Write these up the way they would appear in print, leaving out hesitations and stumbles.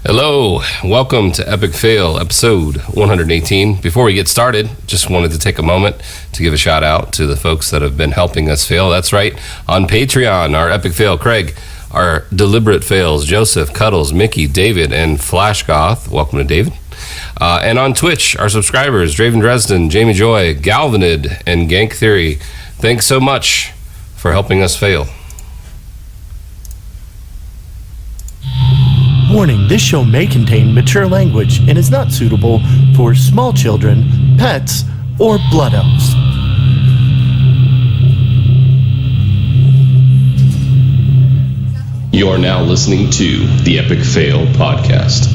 Hello, welcome to Epic Fail, episode 118. Before we get started, just wanted to take a moment to give a shout out to the folks that have been helping us fail. That's right, on Patreon, our Epic Fail, Craig, our Deliberate Fails, Joseph, Cuddles, Mickey, David, and Flashgoth. Welcome to David. And on Twitch, our subscribers, Draven Dresden, Jamie Joy, Galvanid, and Gank Theory. Thanks so much for helping us fail. Warning, this show may contain mature language and is not suitable for small children, pets, or blood elves. You are now listening to the Epic Fail podcast.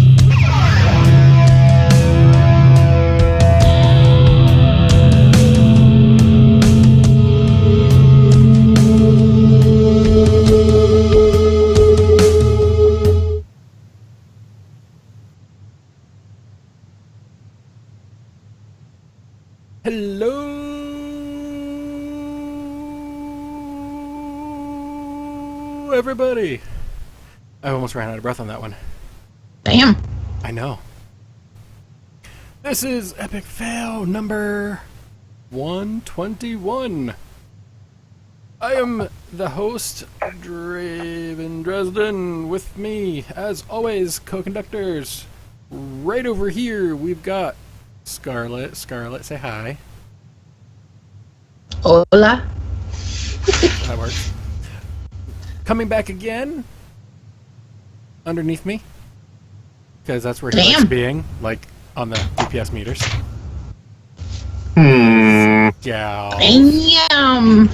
Everybody! I almost ran out of breath on that one. Damn. I know. This is Epic Fail number 121. I am the host, Draven Dresden. With me, as always, co-conductors. Right over here, we've got Scarlet. Scarlet, say hi. Hola. That works. Coming back again, underneath me, because that's where he likes being, like on the DPS meters. Yeah. Damn.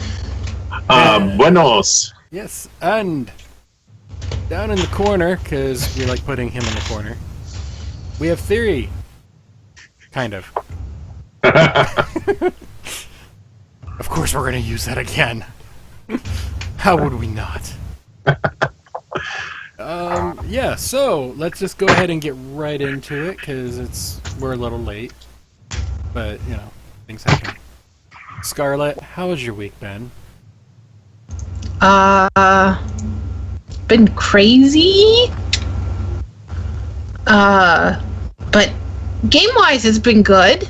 Buenos. Yes, and down in the corner, because we like putting him in the corner, we have Theory. Kind of. Of course we're going to use that again. How would we not? Yeah, so let's just go ahead and get right into it, because we're a little late. But, you know, things happen. Scarlet, how has your week been? Been crazy. But game-wise, it's been good.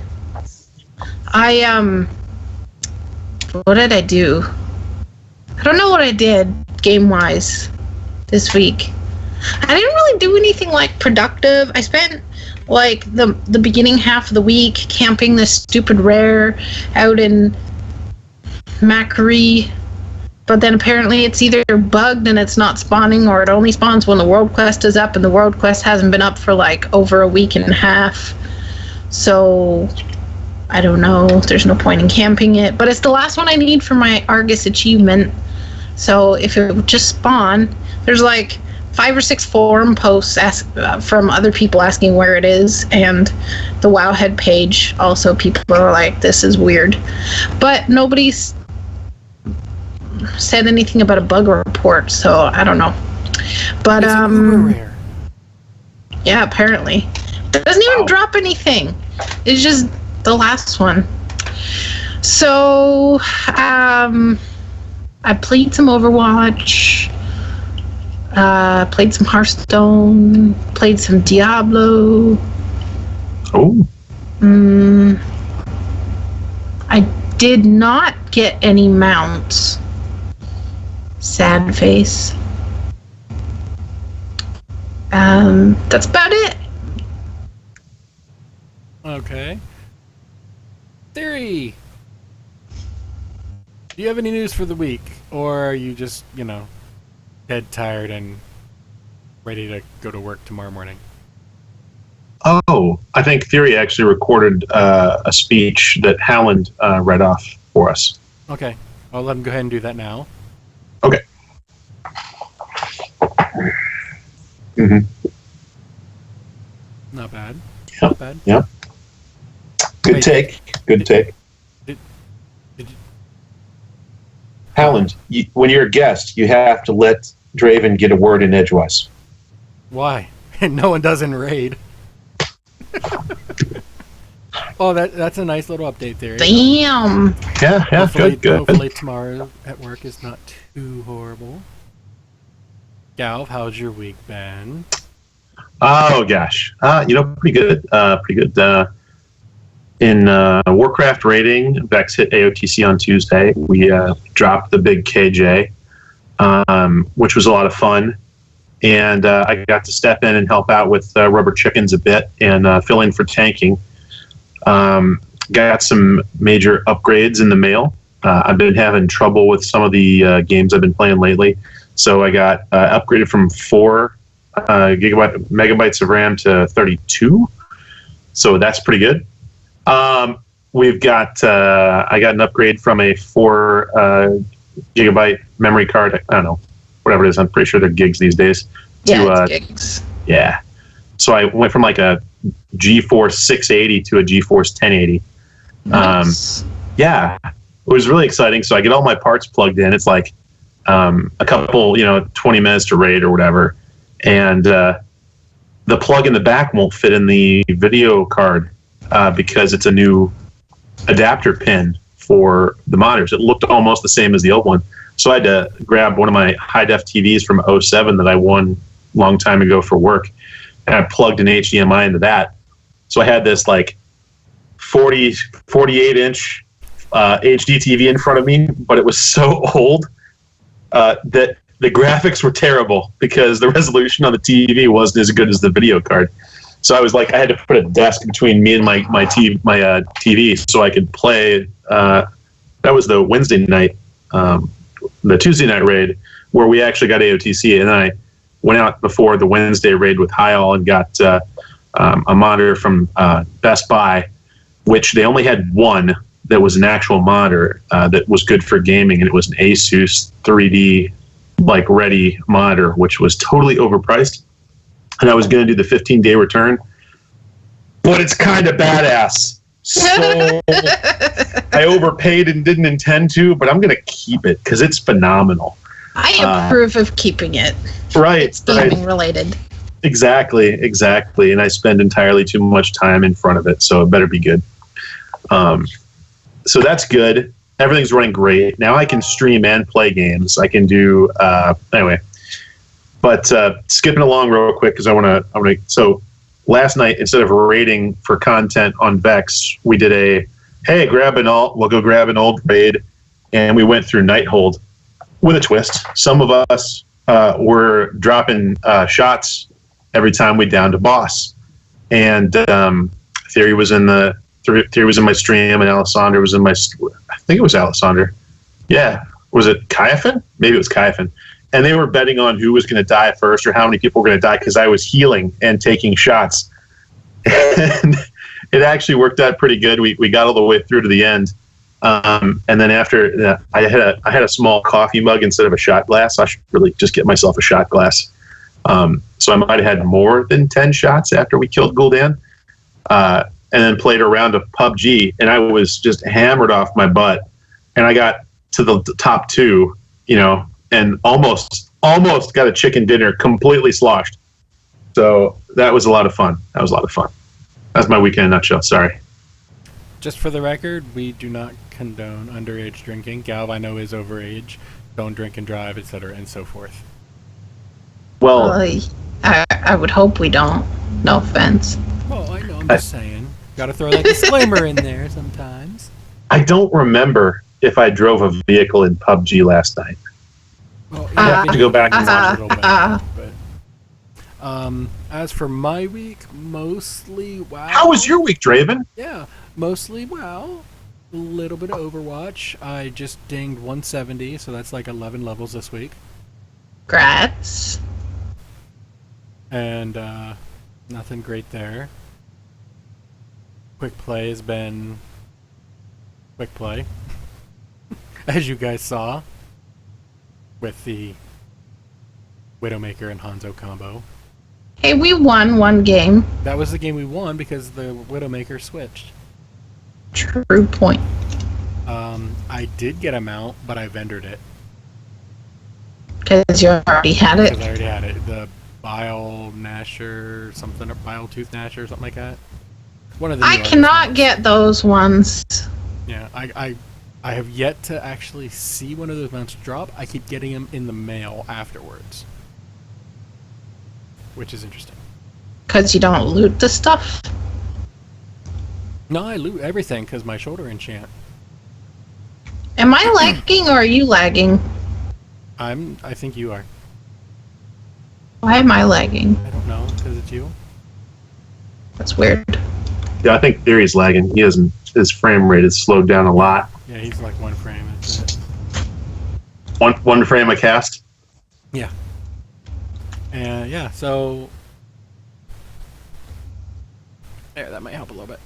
What did I do? I don't know what I did game-wise this week. I didn't really do anything like productive. I spent like the beginning half of the week camping this stupid rare out in Macquarie, but then apparently it's either bugged and it's not spawning, or it only spawns when the world quest is up, and the world quest hasn't been up for like over a week and a half. So I don't know. There's no point in camping it, but it's the last one I need for my Argus achievement. So if it would just spawn, there's like 5 or 6 forum posts from other people asking where it is, and the Wowhead page also, people are like, this is weird. But nobody's said anything about a bug report, so I don't know. But it's uber rare. Yeah, apparently. It doesn't even drop anything. It's just the last one. So I played some Overwatch, played some Hearthstone, played some Diablo. Oh. I did not get any mounts. Sad face. That's about it. Okay. Theory! Do you have any news for the week? Or are you just, you know, dead tired and ready to go to work tomorrow morning? Oh, I think Theory actually recorded a speech that Howland read off for us. Okay. I'll let him go ahead and do that now. Okay. Mm-hmm. Not bad. Yep. Not bad. Yep. Good Wait, take. Good take. Did you... Howland, when you're a guest, you have to let Draven get a word in edgewise. Why? No one does in Raid. Oh, that's a nice little update there. Damn. Yeah, good. Hopefully tomorrow at work is not too horrible. Galv, how's your week been? Oh gosh, pretty good. Pretty good. In Warcraft rating, Vex hit AOTC on Tuesday. We dropped the big KJ, which was a lot of fun. And I got to step in and help out with Rubber Chickens a bit and fill in for tanking. Got some major upgrades in the mail. I've been having trouble with some of the games I've been playing lately. So I got upgraded from 4 megabytes of RAM to 32. So that's pretty good. We've got I got an upgrade from a 4 gigabyte memory card. I don't know, whatever it is. I'm pretty sure they're gigs these days. Yeah, it's gigs. Yeah. So I went from like a GeForce 680 to a GeForce 1080. Nice. Yeah, it was really exciting. So I get all my parts plugged in. It's like a couple, 20 minutes to raid or whatever. And the plug in the back won't fit in the video card because it's a new adapter pin for the monitors. It looked almost the same as the old one. So I had to grab one of my high-def TVs from 07 that I won a long time ago for work. And I plugged an HDMI into that. So I had this like 48-inch HD TV in front of me, but it was so old that the graphics were terrible because the resolution on the TV wasn't as good as the video card. So I was like, I had to put a desk between me and my TV so I could play. That was the Wednesday night, the Tuesday night raid where we actually got AOTC, and then I went out before the Wednesday raid with Hyall and got a monitor from Best Buy, which they only had one that was an actual monitor that was good for gaming, and it was an Asus 3D ready monitor, which was totally overpriced. And I was going to do the 15-day return, but it's kind of badass. So I overpaid and didn't intend to, but I'm going to keep it because it's phenomenal. I approve of keeping it. Right. It's gaming related. Exactly. And I spend entirely too much time in front of it, so it better be good. So that's good. Everything's running great. Now I can stream and play games. I can do anyway. But skipping along real quick because I want to. So last night, instead of raiding for content on Vex, we did grab an alt. We'll go grab an old raid, and we went through Nighthold with a twist. Some of us were dropping shots every time we downed a boss, and Theory was in my stream, and Alessandra was in my. I think it was Alessandra. Yeah, was it Kaifin? Maybe it was Kaifin. And they were betting on who was going to die first or how many people were going to die because I was healing and taking shots. And it actually worked out pretty good. We got all the way through to the end. And then after that, I had a small coffee mug instead of a shot glass. I should really just get myself a shot glass. So I might have had more than 10 shots after we killed Gul'dan. And then played a round of PUBG, and I was just hammered off my butt. And I got to the top 2, and almost got a chicken dinner completely sloshed. So that was a lot of fun. That's my weekend in a nutshell. Sorry. Just for the record, we do not condone underage drinking. Galv, I know, is overage. Don't drink and drive, etc., and so forth. Well, I would hope we don't. No offense. Well, I know. I'm just saying. Got to throw that disclaimer in there sometimes. I don't remember if I drove a vehicle in PUBG last night. Well, I have to go back and watch a little bit. But as for my week, mostly WoW. How was your week, Draven? Yeah, mostly WoW. A little bit of Overwatch. I just dinged 170, so that's like 11 levels this week. Grats. And nothing great there. Quick play has been quick play, as you guys saw, with the Widowmaker and Hanzo combo. Hey, we won one game. That was the game we won because the Widowmaker switched. True point. I did get a mount, but I vendored it. Because you already had it. Because I already had it. The Bile Gnasher, something, or Bile Tooth Gnasher, something like that. One of the I cannot get those ones. Yeah, I have yet to actually see one of those mounts drop. I keep getting them in the mail afterwards, which is interesting. because you don't loot the stuff? No, I loot everything because my shoulder enchant. Am I lagging or are you lagging? I think you are. Why am I lagging? I don't know, because it's you. That's weird. Yeah, I think Theory's lagging. His frame rate is slowed down a lot. Yeah, he's like one frame. That's it. One frame a cast. Yeah. And yeah, so there, that might help a little bit.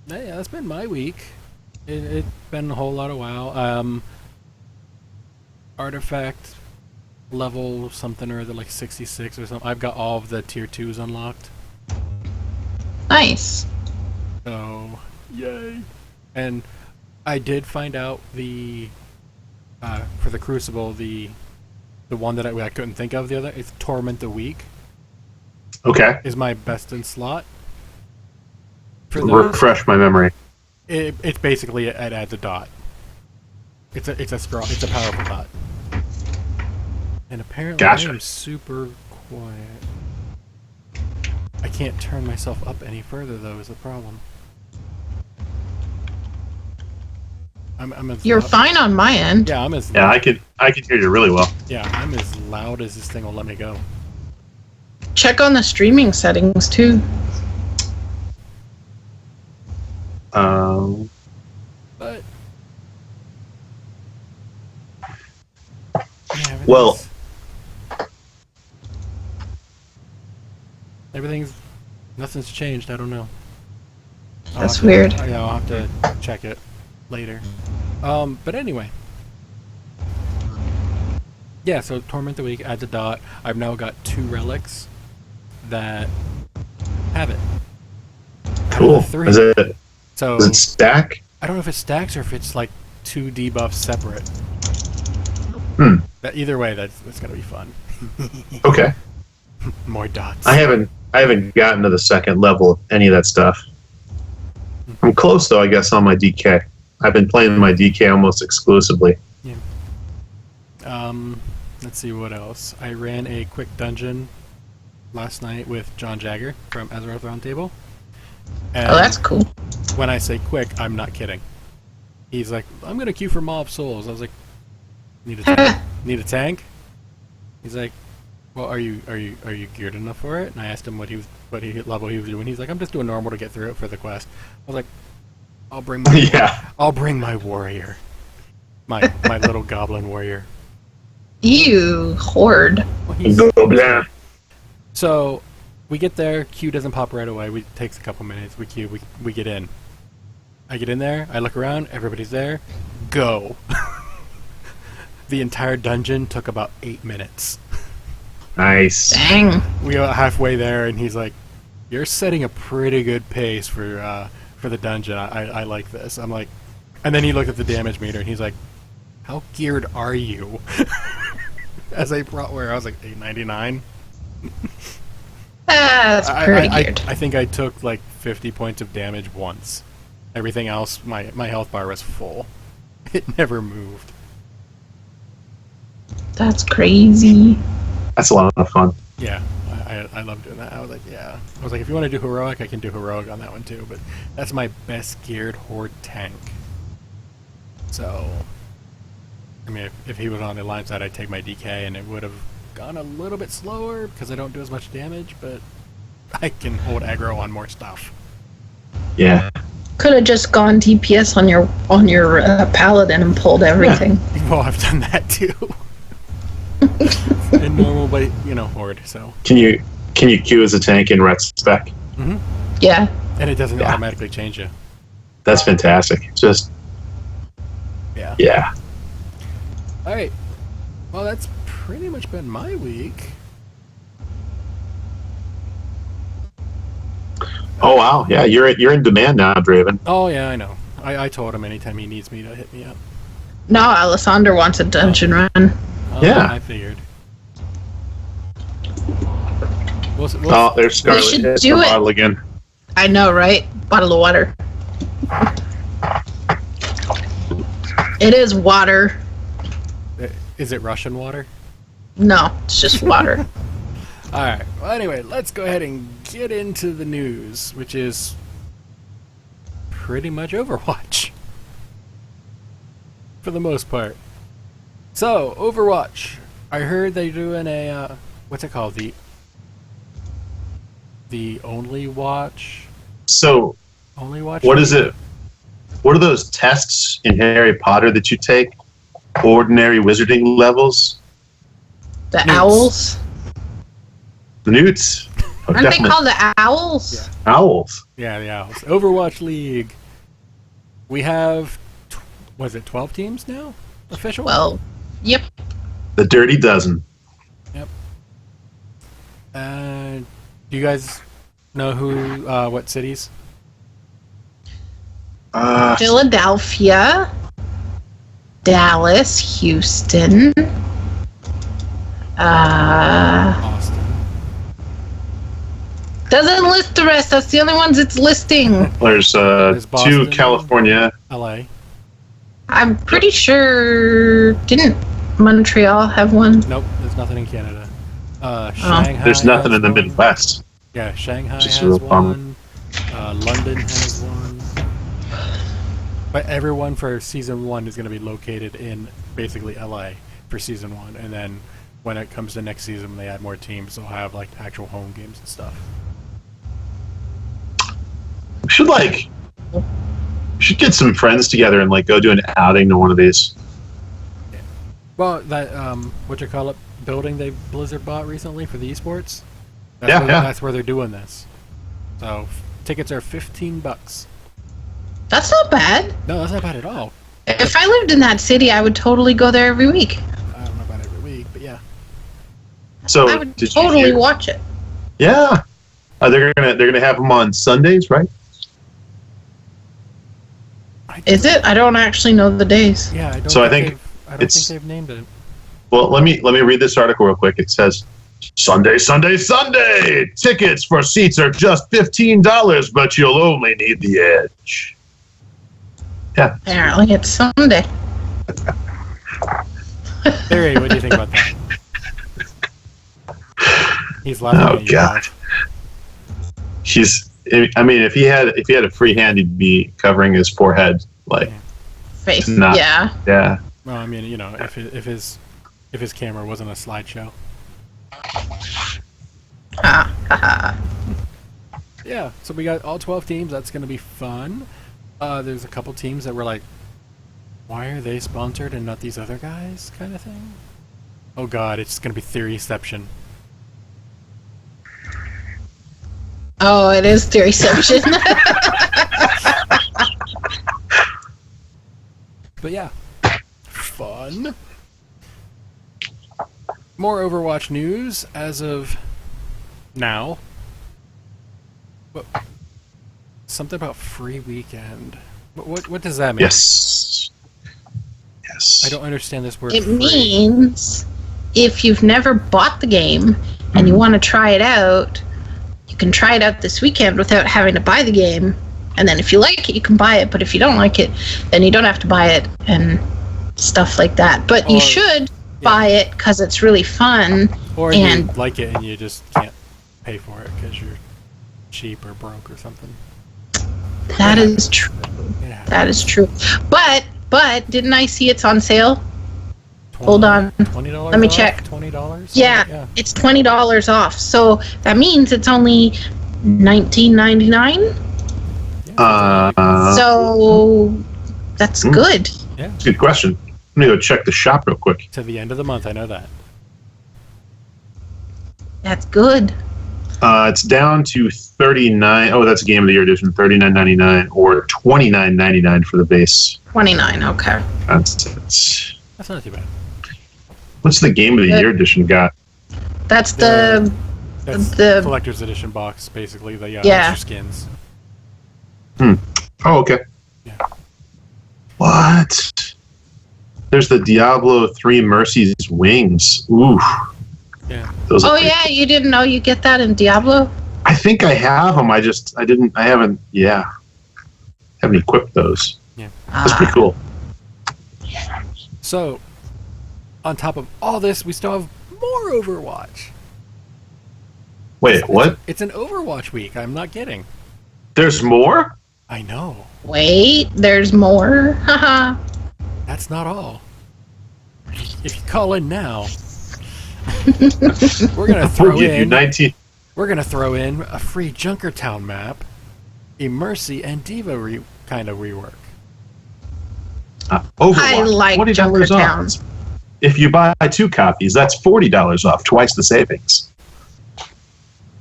Yeah, that's been my week. It's been a whole lot of WoW. Artifact level something or other, like 66 or something. I've got all of the tier 2s unlocked. Nice. So, yay! And I did find out the for the Crucible, the one that I couldn't think of the other. It's Torment the Weak. Okay. Is my best in slot. For those, Refresh my memory. it's basically it adds a dot. It's a powerful dot. And apparently Gotcha. I am super quiet. I can't turn myself up any further though, is the problem. I'm as You're loud- fine on my end. Yeah, I'm as Yeah, I can hear you really well. Yeah, I'm as loud as this thing will let me go. Check on the streaming settings too. But yeah, Well- nothing's changed. I don't know. That's weird. Yeah, I'll have to check it later. But anyway. Yeah, so Torment the Week adds a dot. I've now got 2 relics that have it. Cool. 3. Does it So stack? I don't know if it stacks or if it's like 2 debuffs separate. That either way, that's gonna be fun. Okay. More dots. I haven't gotten to the second level of any of that stuff. I'm close though, I guess, on my DK. I've been playing my DK almost exclusively. Let's see what else. I ran a quick dungeon last night with John Jagger from Azeroth Roundtable. And Oh, that's cool. when I say quick, I'm not kidding. He's like, I'm gonna queue for Mob Souls. I was like, need a tank? Need a tank? He's like, well, are you geared enough for it? And I asked him what level he was doing. He's like, I'm just doing normal to get through it for the quest. I was like, I'll bring my Yeah. I'll bring my warrior, my little goblin warrior. Ew, horde. Well, he's- Goblin. So we get there. Queue doesn't pop right away. It takes a couple minutes. We queue. We get in. I get in there. I look around. Everybody's there. Go. The entire dungeon took about 8 minutes. Nice. Dang. We got halfway there, and he's like, "You're setting a pretty good pace for the dungeon. I like this." I'm like, and then he looked at the damage meter, and he's like, "How geared are you?" As I brought where I was like 899. That's pretty weird. I think I took like 50 points of damage once. Everything else, my health bar was full. It never moved. That's crazy. That's a lot of fun. Yeah, I love doing that. I was like, if you want to do heroic, I can do heroic on that one too. But that's my best geared horde tank. So, I mean, if he was on the line side, I'd take my DK, and it would have gone a little bit slower because I don't do as much damage. But I can hold aggro on more stuff. Yeah. Could have just gone DPS on your paladin and pulled everything. Well, I've done that too. In normal, but horde. So. Can you queue as a tank in ret spec? Mm-hmm. Yeah. And it doesn't Yeah. automatically change you. That's fantastic. Just yeah. All right. Well, that's pretty much been my week. Oh wow, yeah, you're in demand now, Draven. Oh yeah, I know. I told him anytime he needs me to hit me up. No, Alessander wants a dungeon run. Yeah. I figured. Oh, there's Scarlet. should It's do the it. bottle again. I know, right? Bottle of water. It is water. Is it Russian water? No, it's just water. Alright, well, anyway, let's go ahead and get into the news, which is pretty much Overwatch. For the most part. So, Overwatch. I heard they're doing a, what's it called? The Only Watch? So, Only Watch? what is it? What are those tests in Harry Potter that you take? Ordinary wizarding levels? The NEWTS. owls. The NEWTS. Oh, Aren't they called the owls? Yeah. Owls? Yeah, the Owls. Overwatch League. We have, was it 12 teams now? Official? Well, yep. The Dirty Dozen. Yep. Do you guys know who, what cities? Philadelphia, Dallas, Houston, Austin. doesn't list the rest. That's the only ones it's listing. There's Boston. 2 California. LA. I'm pretty sure. Didn't Montreal have one? Nope, there's nothing in Canada. Shanghai. There's nothing has in the one. Midwest. Yeah, Shanghai Just a has real bummer. one. London has one. But everyone for season 1 is going to be located in basically LA for season 1, and then when it comes to next season, when they add more teams, they'll have like actual home games and stuff. We should get some friends together and like go do an outing to one of these. Well, that building they Blizzard bought recently for the esports. Yeah. That's where they're doing this. So tickets are $15. That's not bad. No, that's not bad at all. If I lived in that city, I would totally go there every week. I don't know about every week, but yeah. So I would did you totally hear- watch it. Yeah. They're gonna have them on Sundays, right? Is it? I don't actually know the days. Yeah, I don't. So I think think I don't think they've named it. Well, let me read this article real quick. It says, Sunday, Sunday, Sunday! Tickets for seats are just $15, but you'll only need the edge. Yeah. Apparently, it's Sunday. Barry, what do you think about that? He's laughing Oh, at you. God. If he had a free hand, he'd be covering his forehead. Like, Face. Nah. Yeah. yeah. Well, I mean, if his camera wasn't a slideshow. Yeah, so we got all 12 teams. That's going to be fun. There's a couple teams that were like, why are they sponsored and not these other guys, kind of thing. Oh God, it's going to be Theoryception. Oh, it is Theoryception. But yeah, fun. More Overwatch news as of now. But something about free weekend. What does that mean? Yes. I don't understand this word. It free. means if you've never bought the game and you want to try it out, you can try it out this weekend without having to buy the game. And then if you like it, you can buy it. But if you don't like it, then you don't have to buy it and stuff like that. But you should buy it because it's really fun. Or and you like it and you just can't pay for it because you're cheap or broke or something. that is true. Yeah. That is true. But didn't I see it's on sale? Hold on. $20 Let me off? check. $20? Yeah, it's $20 off. So that means it's only $19.99. So that's good. Yeah. That's a good question. Let me go check the shop real quick. To the end of the month, I know that. That's good. It's down to $39. Oh, that's Game of the Year edition. $39.99 or $29.99 for the base. 29. Okay. That's That's not too bad. what's the Game of the Year edition got? That's That's the collector's edition box, basically. The Yeah. extra skins. Oh, okay. Yeah. What? There's the Diablo 3 Mercy's Wings. Ooh. Yeah. Those Oh are yeah, you didn't know you get that in Diablo? I think I have them. I haven't equipped those. Yeah. That's pretty cool. So, on top of all this, we still have more Overwatch. Wait, what? It's an Overwatch week. I'm not kidding. There's more? I know. Wait, there's more. Haha. That's not all. If you call in now, we're gonna We'll throw give you in. 19. We're gonna throw in a free Junkertown map, a Mercy and Diva kind of rework. Overwatch. I like $20 Junkertown. off. If you buy 2 copies, that's $40 off, twice the savings.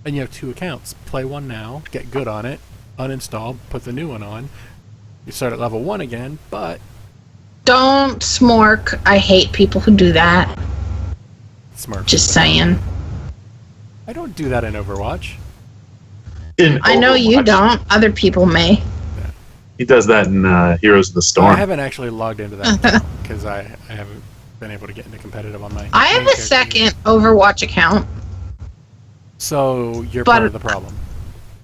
And you have 2 accounts. Play one now, get good on it, uninstall, put the new one on. You start at level 1 again, but Don't smork. I hate people who do that. smart. Just saying. I don't do that in Overwatch. I know you don't. Other people may. He does that in Heroes of the Storm. I haven't actually logged into that because I haven't been able to get into competitive on my. I have main a character second yet. Overwatch account. So you're But- part of the problem.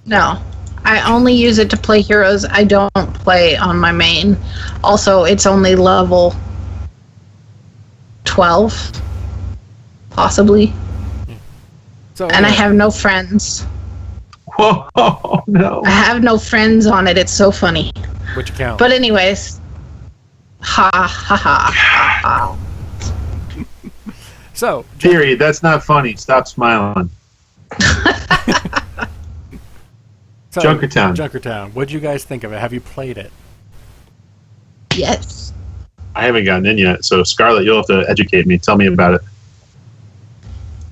No. I only use it to play heroes. I don't play on my main. Also, it's only level 12. Possibly. So And I have no friends. Whoa, no. I have no friends on it. It's so funny. which account? But anyways. Ha ha ha ha ha. So Period. That's not funny. Stop smiling. Junkertown. Junkertown. What'd you guys think of it? Have you played it? Yes. I haven't gotten in yet, so Scarlett, you'll have to educate me. Tell me about it.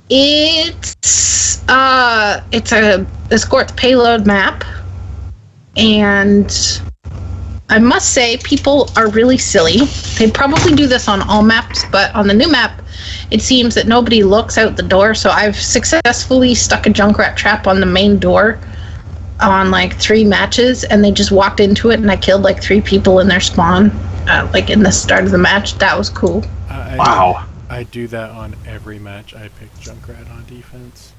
It's a escort payload map, and I must say people are really silly. They probably do this on all maps, but on the new map, it seems that nobody looks out the door. So I've successfully stuck a Junkrat trap on the main door on like 3 matches, and they just walked into it, and I killed like 3 people in their spawn, like in the start of the match. That was cool. Wow. I do that on every match. I pick Junkrat on defense.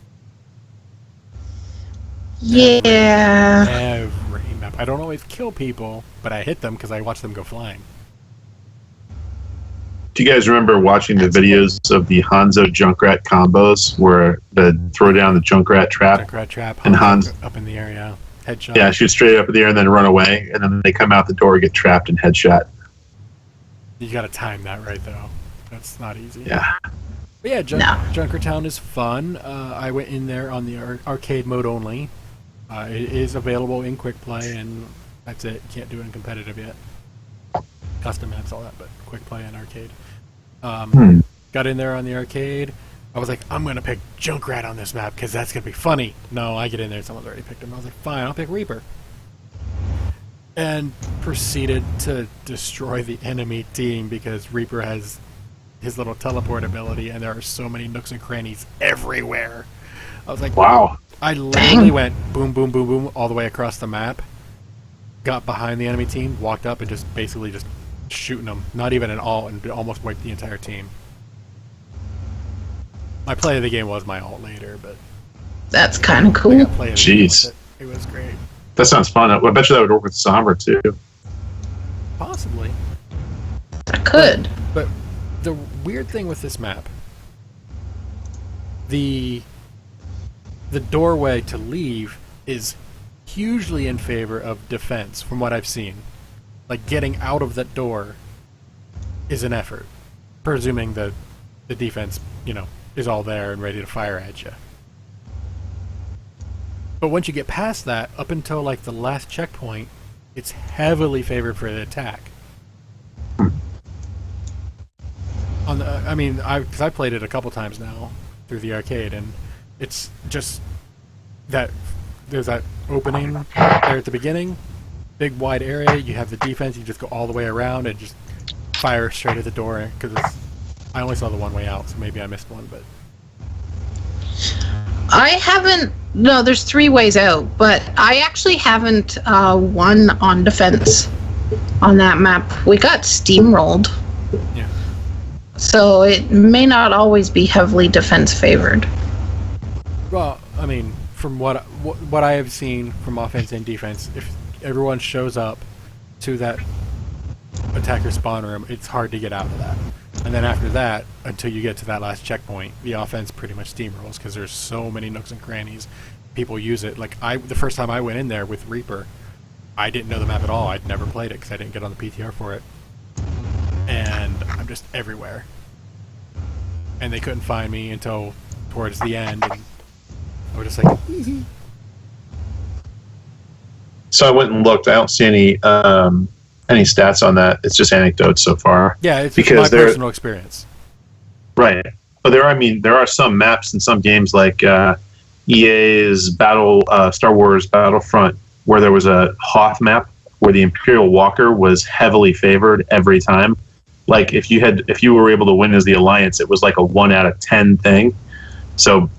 Yeah. Every map. I don't always kill people, but I hit them because I watch them go flying. Do you guys remember watching the videos of the Hanzo Junkrat combos where they throw down the Junkrat trap? Junkrat trap. And Hans- up in the air, yeah. Headshot. Yeah, shoot straight up in the air and then run away, and then they come out the door, get trapped, and headshot. You gotta time that right, though. That's not easy. Yeah. But yeah, No. Junkertown is fun. I went in there on the arcade mode only. It is available in quick play, and that's it. Can't do it in competitive yet. Custom maps, all that, but quick play and arcade. Got in there on the arcade. I was like, I'm gonna pick Junkrat on this map because that's gonna be funny. No, I get in there, someone's already picked him. I was like, fine, I'll pick Reaper. And proceeded to destroy the enemy team because Reaper has his little teleport ability, and there are so many nooks and crannies everywhere. I was like, Wow. I literally went boom, boom, boom, boom all the way across the map, got behind the enemy team, walked up, and just basically just shooting them. Not even an ult, and almost wiped the entire team. My play of the game was my ult later, but That's kind of I cool. got play of the game Jeez. with it. It was great. That sounds fun. I bet you that would work with Sombra, too. Possibly. I could. But the weird thing with this map, the doorway to leave is hugely in favor of defense, from what I've seen. Like, getting out of that door is an effort, presuming the defense, is all there and ready to fire at you. But once you get past that, up until like the last checkpoint, it's heavily favored for the attack. Because I played it a couple times now through the arcade, and it's just that there's that opening there at the beginning, big wide area. You have the defense. You just go all the way around and just fire straight at the door. Because I only saw the one way out, so maybe I missed one. But I haven't. No, there's 3 ways out, but I actually haven't won on defense on that map. We got steamrolled. yeah, So it may not always be heavily defense favored. well, I mean, from what I have seen from offense and defense, if everyone shows up to that attacker spawn room, it's hard to get out of that. And then after that, until you get to that last checkpoint, the offense pretty much steamrolls because there's so many nooks and crannies. People use it. Like the first time I went in there with Reaper, I didn't know the map at all. I'd never played it because I didn't get on the PTR for it. And I'm just everywhere. And they couldn't find me until towards the end. And I was just like, So I went and looked. I don't see any stats on that. It's just anecdotes so far. yeah, it's just my personal experience. Right. But there are some maps in some games like EA's Star Wars Battlefront, where there was a Hoth map where the Imperial Walker was heavily favored every time. Like if you were able to win as the Alliance, it was like a 1 out of 10 thing. So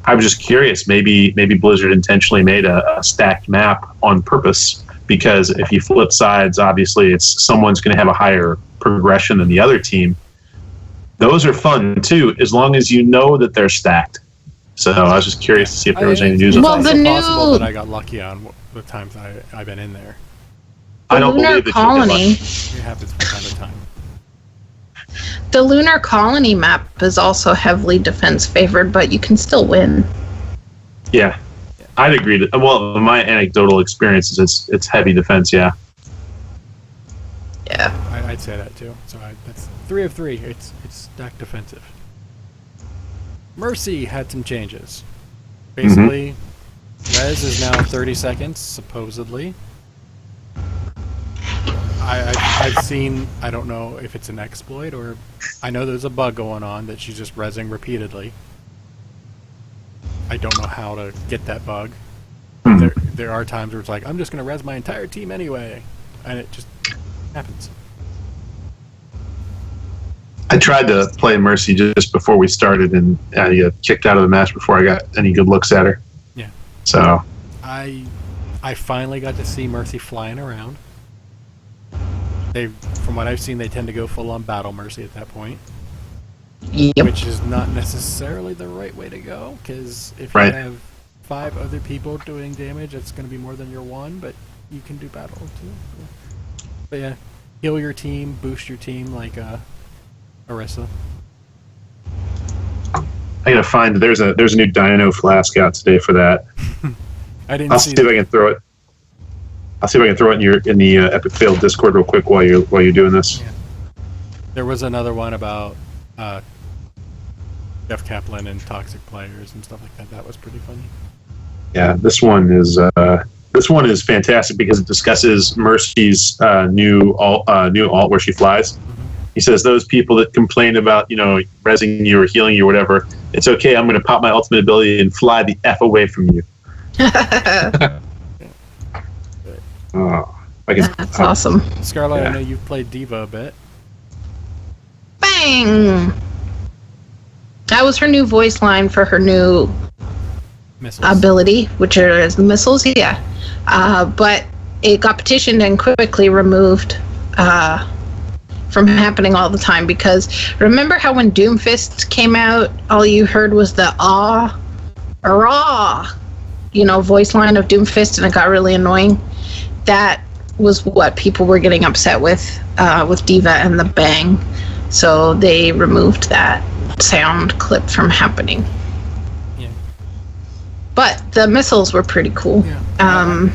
I was just curious. Maybe Blizzard intentionally made a stacked map on purpose, because if you flip sides, obviously someone's going to have a higher progression than the other team. Those are fun too, as long as you know that they're stacked. So I was just curious to see if there was any news on Well, that. the possible new that I got lucky on the times I've been in there. I don't Lunar believe that Colony. It happens from time to time. The Lunar Colony map is also heavily defense favored, but you can still win. Yeah, I'd agree. Well, my anecdotal experience is it's heavy defense. Yeah. Yeah. I'd say that too. So that's 3 of 3. It's stacked defensive. Mercy had some changes. Basically, res is now 30 seconds, supposedly. I've seen, I don't know if it's an exploit or I know there's a bug going on that she's just rezzing repeatedly. I don't know how to get that bug. There are times where it's like, I'm just going to res my entire team anyway. And it just happens. I tried to play Mercy just before we started, and I got kicked out of the match before I got any good looks at her. Yeah. So I finally got to see Mercy flying around. From what I've seen, they tend to go full on battle Mercy at that point. Yep. Which is not necessarily the right way to go, because if Right. you have 5 other people doing damage, it's going to be more than your 1, but you can do battle too. But yeah, heal your team, boost your team like Orisa. I gotta find there's a new Dino Flask out today for that. I didn't I'll see see if I can throw it. I'll see if I can throw it in the Epic Fail Discord real quick while you're doing this. Yeah. There was another one about Jeff Kaplan and toxic players and stuff like that. That was pretty funny. Yeah, this one is fantastic because it discusses Mercy's new alt where she flies. He says those people that complain about rezzing you or healing you or whatever, it's okay. I'm going to pop my ultimate ability and fly the F away from you. That's awesome. Scarlett, Yeah. I know you've played Diva a bit. Bang! That was her new voice line for her new Missiles. ability, which is the missiles, yeah. But it got petitioned and quickly removed from happening all the time, because remember how when Doomfist came out, all you heard was the voice line of Doomfist, and it got really annoying. That was what people were getting upset with Diva and the bang. So they removed that sound clip from happening. Yeah. But the missiles were pretty cool. Yeah.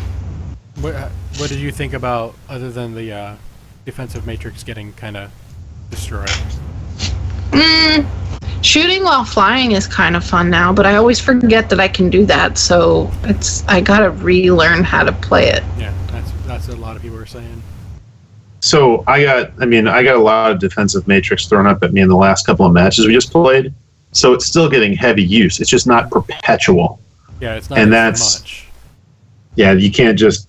What did you think about, other than the defensive matrix getting kind of destroyed? Shooting while flying is kind of fun now, but I always forget that I can do that, so I gotta relearn how to play it. Yeah, that's what a lot of people are saying. So I got a lot of defensive matrix thrown up at me in the last couple of matches we just played. So it's still getting heavy use. It's just not perpetual. Yeah, it's not And as that's- much. Yeah, you can't just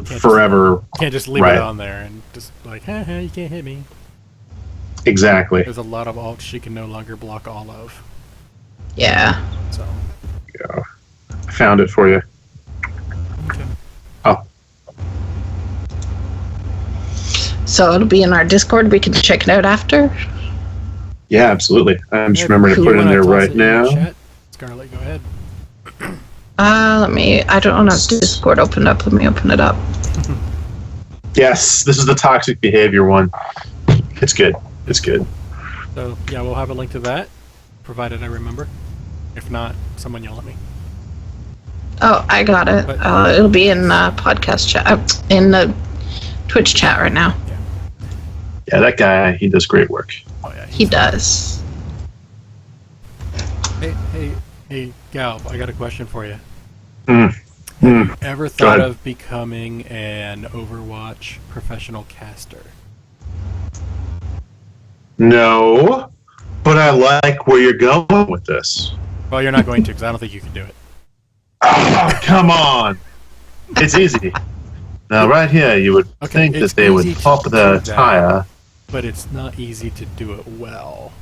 forever. You can't just leave Right. it on there and just like, you can't hit me. Exactly. There's a lot of alts she can no longer block all of. Yeah. So. I found it for you. Okay. Oh, So it'll be in our Discord. We can check it out after. yeah, absolutely. I'm just Yeah, remembering to you put it in wanna there toss right it in the now. chat? Scarlett, go ahead. I don't have Discord opened up. Let me open it up. Yes, this is the toxic behavior one. It's good. It's good. So, yeah, we'll have a link to that, provided I remember. If not, someone yell at me. Oh, I got it. But- It'll be in podcast chat, in the Twitch chat right now. Yeah, that guy, he does great work. Oh, yeah. He does. Hey, Gal, I got a question for you. Mm. Ever Go thought ahead. of becoming an Overwatch professional caster? No, but I like where you're going with this. Well, you're not going to, because I don't think you can do it. Oh, come on. It's easy. Now, right here, you would Okay, think it's that they would easy to pop do the that. tire. But it's not easy to do it well.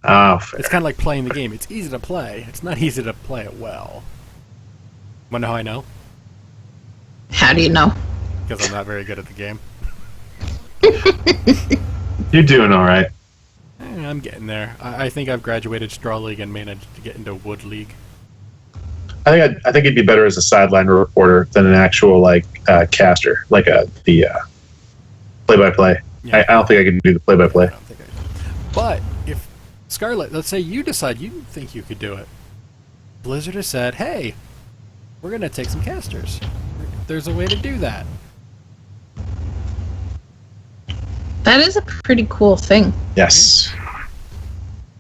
Oh, fair. It's kind of like playing the game. It's easy to play. It's not easy to play it well. Wanna know how I know? How do you know? Because I'm not very good at the game. You're doing all right. I'm getting there. I think I've graduated Straw League and managed to get into Wood League. I think it'd be better as a sideline reporter than an actual caster, like the play-by-play. Yeah. I don't think I can do the play-by-play. I don't think I can. But if Scarlett, let's say you decide you think you could do it. Blizzard has said, hey, we're going to take some casters. There's a way to do that. That is a pretty cool thing. Yes.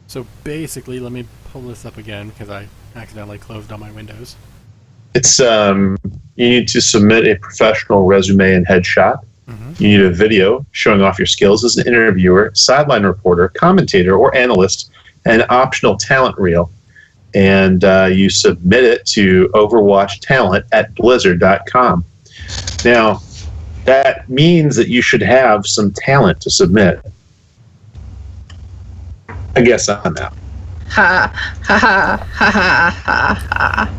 So basically, let me pull this up again because I accidentally closed all my windows. It's you need to submit a professional resume and headshot. You need a video showing off your skills as an interviewer, sideline reporter, commentator, or analyst, and an optional talent reel. And you submit it to overwatchtalent@blizzard.com. Now, that means that you should have some talent to submit. I guess I'm out. Ha ha ha ha ha ha ha.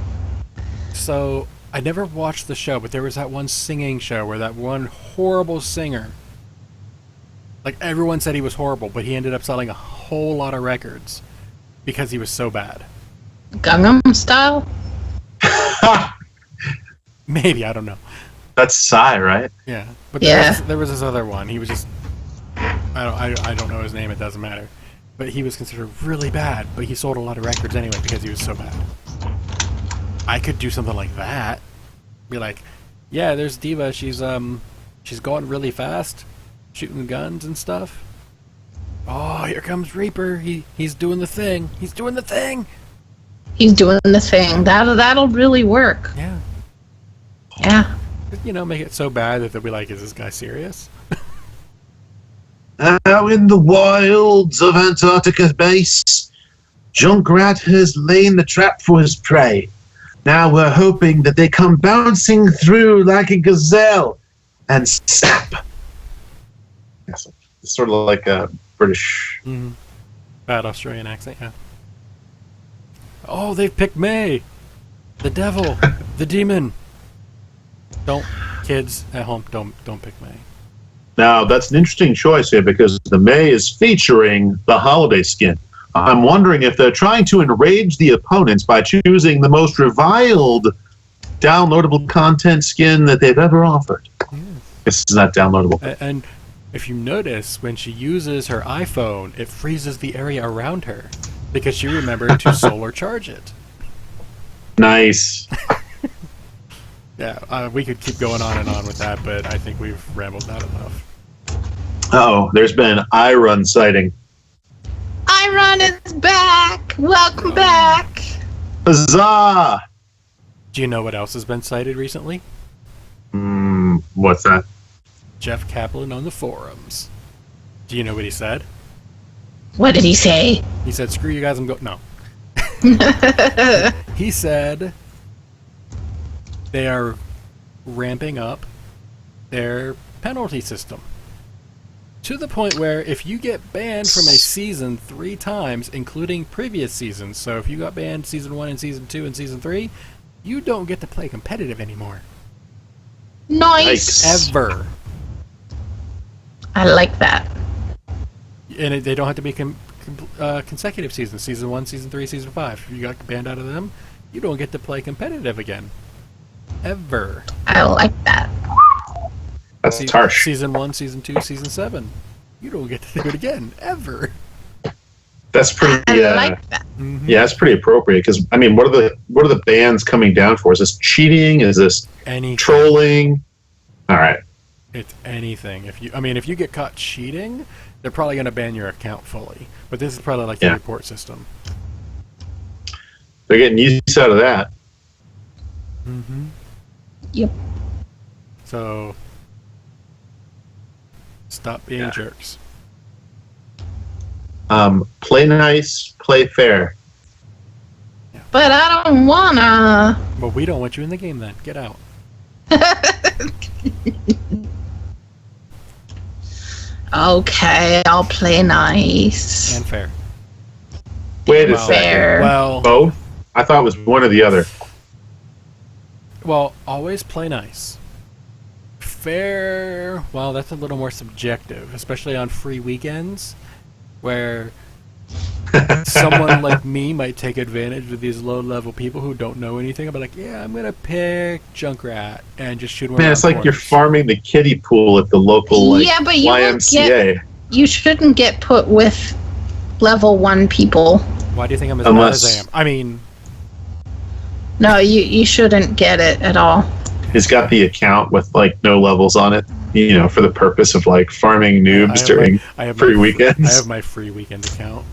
So I never watched the show, but there was that one singing show where that one horrible singer, like everyone said he was horrible, but he ended up selling a whole lot of records because he was so bad. Gangnam Style? Maybe, I don't know. That's Psy, right? Yeah, but Yeah. there was this other one. He was just I don't know his name. It doesn't matter. But he was considered really bad, but he sold a lot of records anyway because he was so bad. I could do something like that. Be like, yeah, there's Diva. She's going really fast, shooting guns and stuff. Oh, here comes Reaper. He's doing the thing. He's doing the thing. He's doing the thing. That'll really work. Yeah. Yeah. You know, make it so bad that they'll be like, is this guy serious? Now in the wilds of Antarctica's base, Junkrat has laid the trap for his prey. Now we're hoping that they come bouncing through like a gazelle and snap. Yes, it's sort of like a British. Bad Australian accent, yeah. Oh, they've picked May! The devil! The demon! Don't, kids at home, don't pick May. Now that's an interesting choice here because the May is featuring the holiday skin. I'm wondering if they're trying to enrage the opponents by choosing the most reviled downloadable content skin that they've ever offered. This is not downloadable. And if you notice, when she uses her iPhone, it freezes the area around her because she remembered to solar charge it. Nice. Yeah, we could keep going on and on with that, but I think we've rambled out enough. Oh, there's been an iRun sighting. Iron is back! Welcome back! Huzzah! Do you know what else has been cited recently? What's that? Jeff Kaplan on the forums. Do you know what he said? What did he say? He said, screw you guys, I'm going... No. He said they are ramping up their penalty system to the point where if you get banned from a season 3 times, including previous seasons, so if you got banned season 1 and season 2 and season 3, you don't get to play competitive anymore. Nice! Ever. I like that. And they don't have to be consecutive seasons. Season 1, Season 3, Season 5. If you got banned out of them, you don't get to play competitive again. Ever. I like that. That's harsh. Season 1, Season 2, Season 7. You don't get to do it again. Ever. That's pretty. I like that. Mm-hmm. Yeah, that's pretty appropriate. Because I mean, what are the bans coming down for? Is this cheating? Is this Anything. trolling? All right. It's anything. If you get caught cheating, they're probably going to ban your account fully. But this is probably like the report system. They're getting use out of that. Mm-hmm. Yep. So, stop being jerks. Play nice, play fair. But I don't wanna. But we don't want you in the game then. Get out. Okay, I'll play nice. And fair. Wait a Well, second. Fair. Well, Both? I thought it was one or the other. always play nice. Fair, well, that's a little more subjective, especially on free weekends, where someone like me might take advantage of these low-level people who don't know anything. I'll be like, yeah, I'm going to pick Junkrat and just shoot him Man, around it's like you're corners. farming the kiddie pool at the local Yeah, but you won't YMCA. You shouldn't get put with level 1 people. Why do you think I'm as Unless- bad as I am? I mean, No, you shouldn't get it at all. He's got the account with like no levels on it, for the purpose of like farming noobs during I have free my, weekends. I have my free weekend account.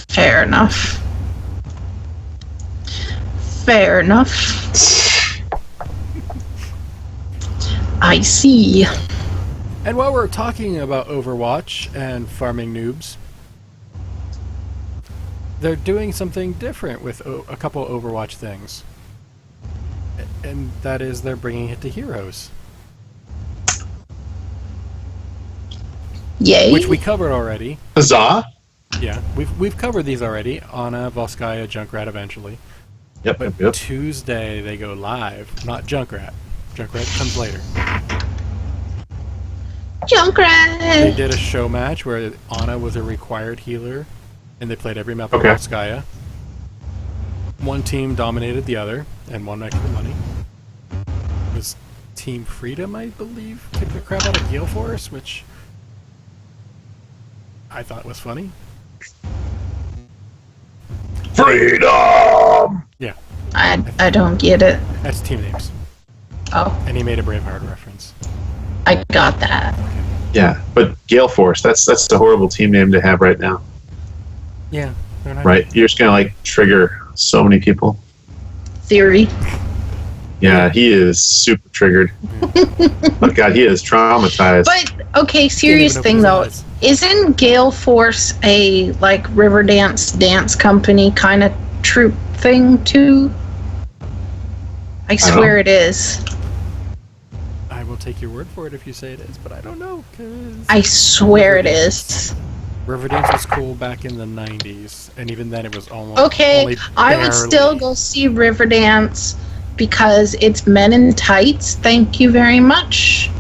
Fair enough. Fair enough. I see. And while we're talking about Overwatch and farming noobs, they're doing something different with a couple Overwatch things. And that is they're bringing it to Heroes, Yay. which we covered already. Huzzah! Yeah, we've covered these already. Anna, Volskaya, Junkrat eventually. Yep, But yep, yep. Tuesday they go live. Not Junkrat. Junkrat comes later. They Junkrat! did a show match where Anna was a required healer, and they played every map of Okay. Volskaya. One team dominated the other, and won extra money. It was Team Freedom, I believe, kicked the crap out of Gale Force, which I thought was funny. Freedom! Yeah, I don't get it. that's team names. Oh, And he made a Braveheart reference. I got that. Yeah, but Gale Force, that's a horrible team name to have right now. Yeah, they're not Right? You're just gonna like trigger so many people. Theory. Yeah, he is super triggered. Oh god, he is traumatized. But, okay, serious Can't even thing open though. his eyes. Isn't Gale Force a, like, Riverdance dance company kind of troupe thing, too? I swear it is. I will take your word for it if you say it is, but I don't know, because I swear it is. Riverdance was cool back in the 90s, and even then it was almost Okay, only I would barely. still go see Riverdance because it's men in tights. Thank you very much.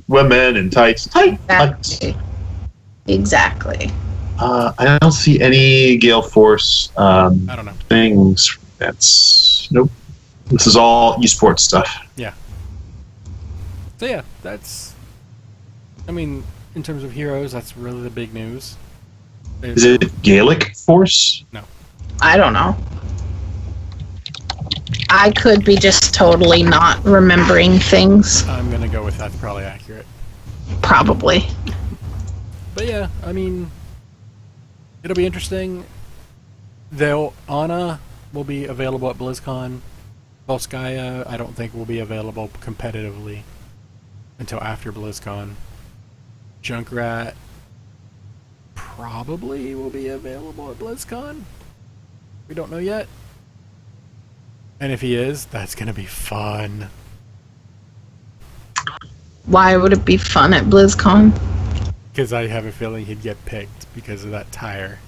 Women in tights. Tights. Exactly. I don't see any Gale Force I don't know. things. Nope. This is all esports stuff. So yeah, that's. I mean, in terms of Heroes, that's really the big news. Is it Gaelic Force? I don't know. I could be just totally not remembering things. I'm gonna go with that's probably accurate. Probably. But yeah, I mean, it'll be interesting. Anna will be available at BlizzCon. Volskaya, I don't think will be available competitively until after BlizzCon. Junkrat probably will be available at BlizzCon. We don't know yet. And if he is, that's gonna be fun. Why would it be fun at BlizzCon? Because I have a feeling he'd get picked because of that tire.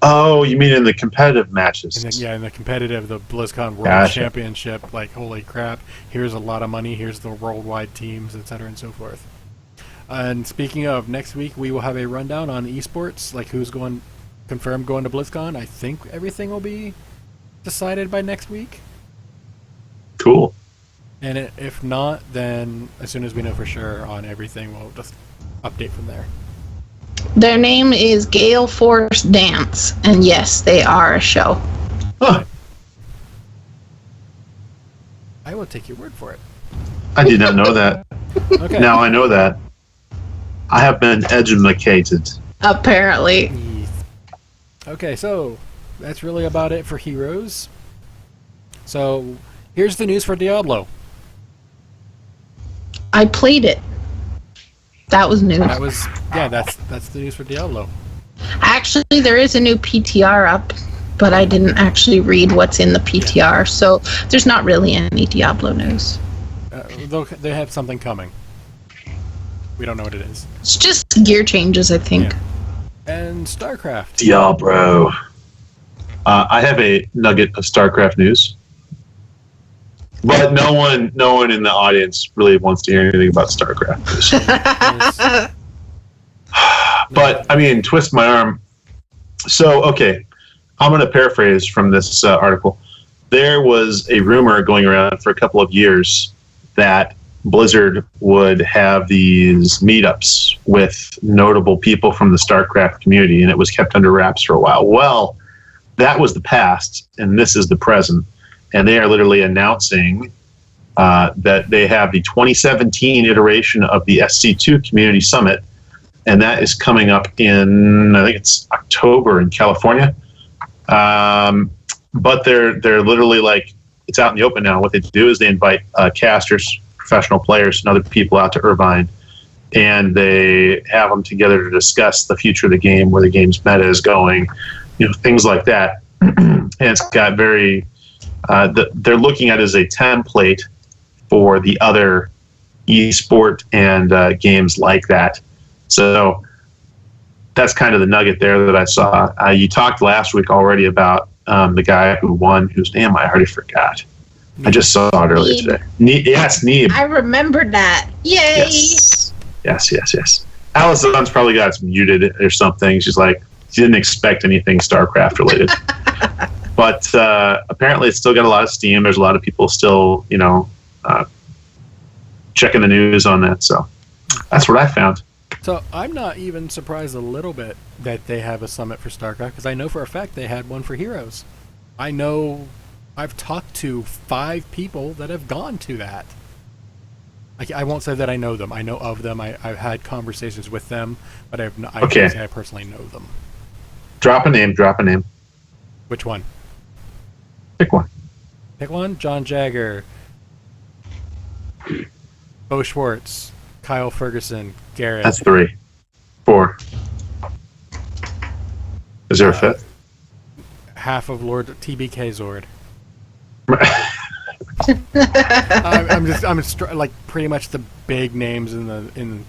Oh, you mean in the competitive matches? And then, yeah, in the competitive, the BlizzCon World Gotcha. Championship, like, holy crap, here's a lot of money, here's the worldwide teams, etc. and so forth. And speaking of, next week we will have a rundown on esports, like who's confirmed going to BlizzCon. I think everything will be decided by next week. Cool. And if not, then as soon as we know for sure on everything, we'll just update from there. Their name is Gale Force Dance, and yes, they are a show. Huh. I will take your word for it. I did not know that. Okay. Now I know that. I have been educated. Apparently. Okay, so that's really about it for Heroes. So here's the news for Diablo. I played it. That was new. That's the news for Diablo. Actually, there is a new PTR up, but I didn't actually read what's in the PTR, so there's not really any Diablo news. They have something coming. We don't know what it is. It's just gear changes, I think. Yeah. And StarCraft. Diablo. I have a nugget of StarCraft news, but no one in the audience really wants to hear anything about StarCraft news. But I mean, twist my arm. So okay, I'm going to paraphrase from this article. There was a rumor going around for a couple of years that Blizzard would have these meetups with notable people from the StarCraft community, and it was kept under wraps for a while. Well, that was the past, and this is the present. And they are literally announcing that they have the 2017 iteration of the SC2 Community Summit, and that is coming up in, I think it's October in California. But they're literally like, it's out in the open now. What they do is they invite casters, professional players, and other people out to Irvine, and they have them together to discuss the future of the game, where the game's meta is going, things like that. And it's got very, they're looking at it as a template for the other esport and games like that. So that's kind of the nugget there that I saw. You talked last week already about the guy who won, whose name I already forgot. I just saw it earlier today. Yes, Neeb. I remembered that. Yay! Yes. Alizon's probably got it muted or something. She's like, she didn't expect anything StarCraft related. But apparently it's still got a lot of steam. There's a lot of people still, checking the news on that. So that's what I found. So I'm not even surprised a little bit that they have a summit for StarCraft, because I know for a fact they had one for Heroes. I know I've talked to 5 people that have gone to that. I won't say that I know them. I know of them. I've had conversations with them, but I can't say I personally know them. Drop a name. Which one? Pick one. Pick one? John Jagger, Bo Schwartz, Kyle Ferguson, Garrett. That's 3. 4. Is there a 5th? Half of Lord TBK Zord. I'm like pretty much the big names in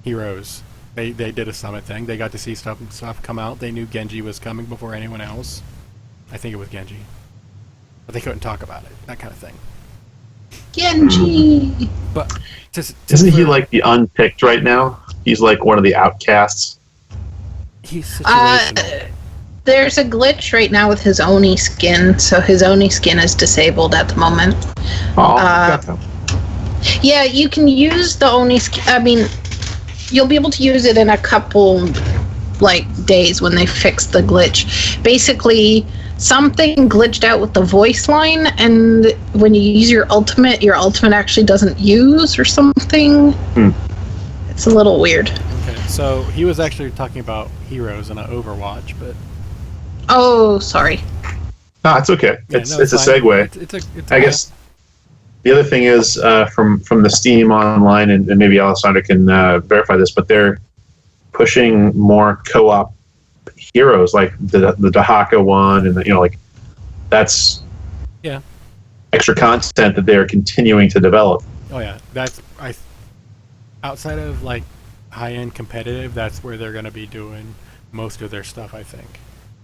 Heroes. They did a summit thing. They got to see stuff come out. They knew Genji was coming before anyone else. I think it was Genji, but they couldn't talk about it. That kind of thing. Genji. But isn't he like the unpicked right now? He's like one of the outcasts. He's situational. There's a glitch right now with his Oni skin, so his Oni skin is disabled at the moment. Yeah, you can use the Oni skin. I mean, you'll be able to use it in a couple days when they fix the glitch. Basically, something glitched out with the voice line, and when you use your ultimate actually doesn't use or something. It's a little weird. Okay, so he was actually talking about Heroes and Overwatch, but... Oh, sorry. No, it's okay. Yeah, it's a segue. I guess the other thing is from the Steam Online, and maybe Alessandra can verify this, but they're pushing more co-op heroes, like the Dahaka one, and that's extra content that they're continuing to develop. Oh yeah, that's outside of high-end competitive, that's where they're going to be doing most of their stuff, I think.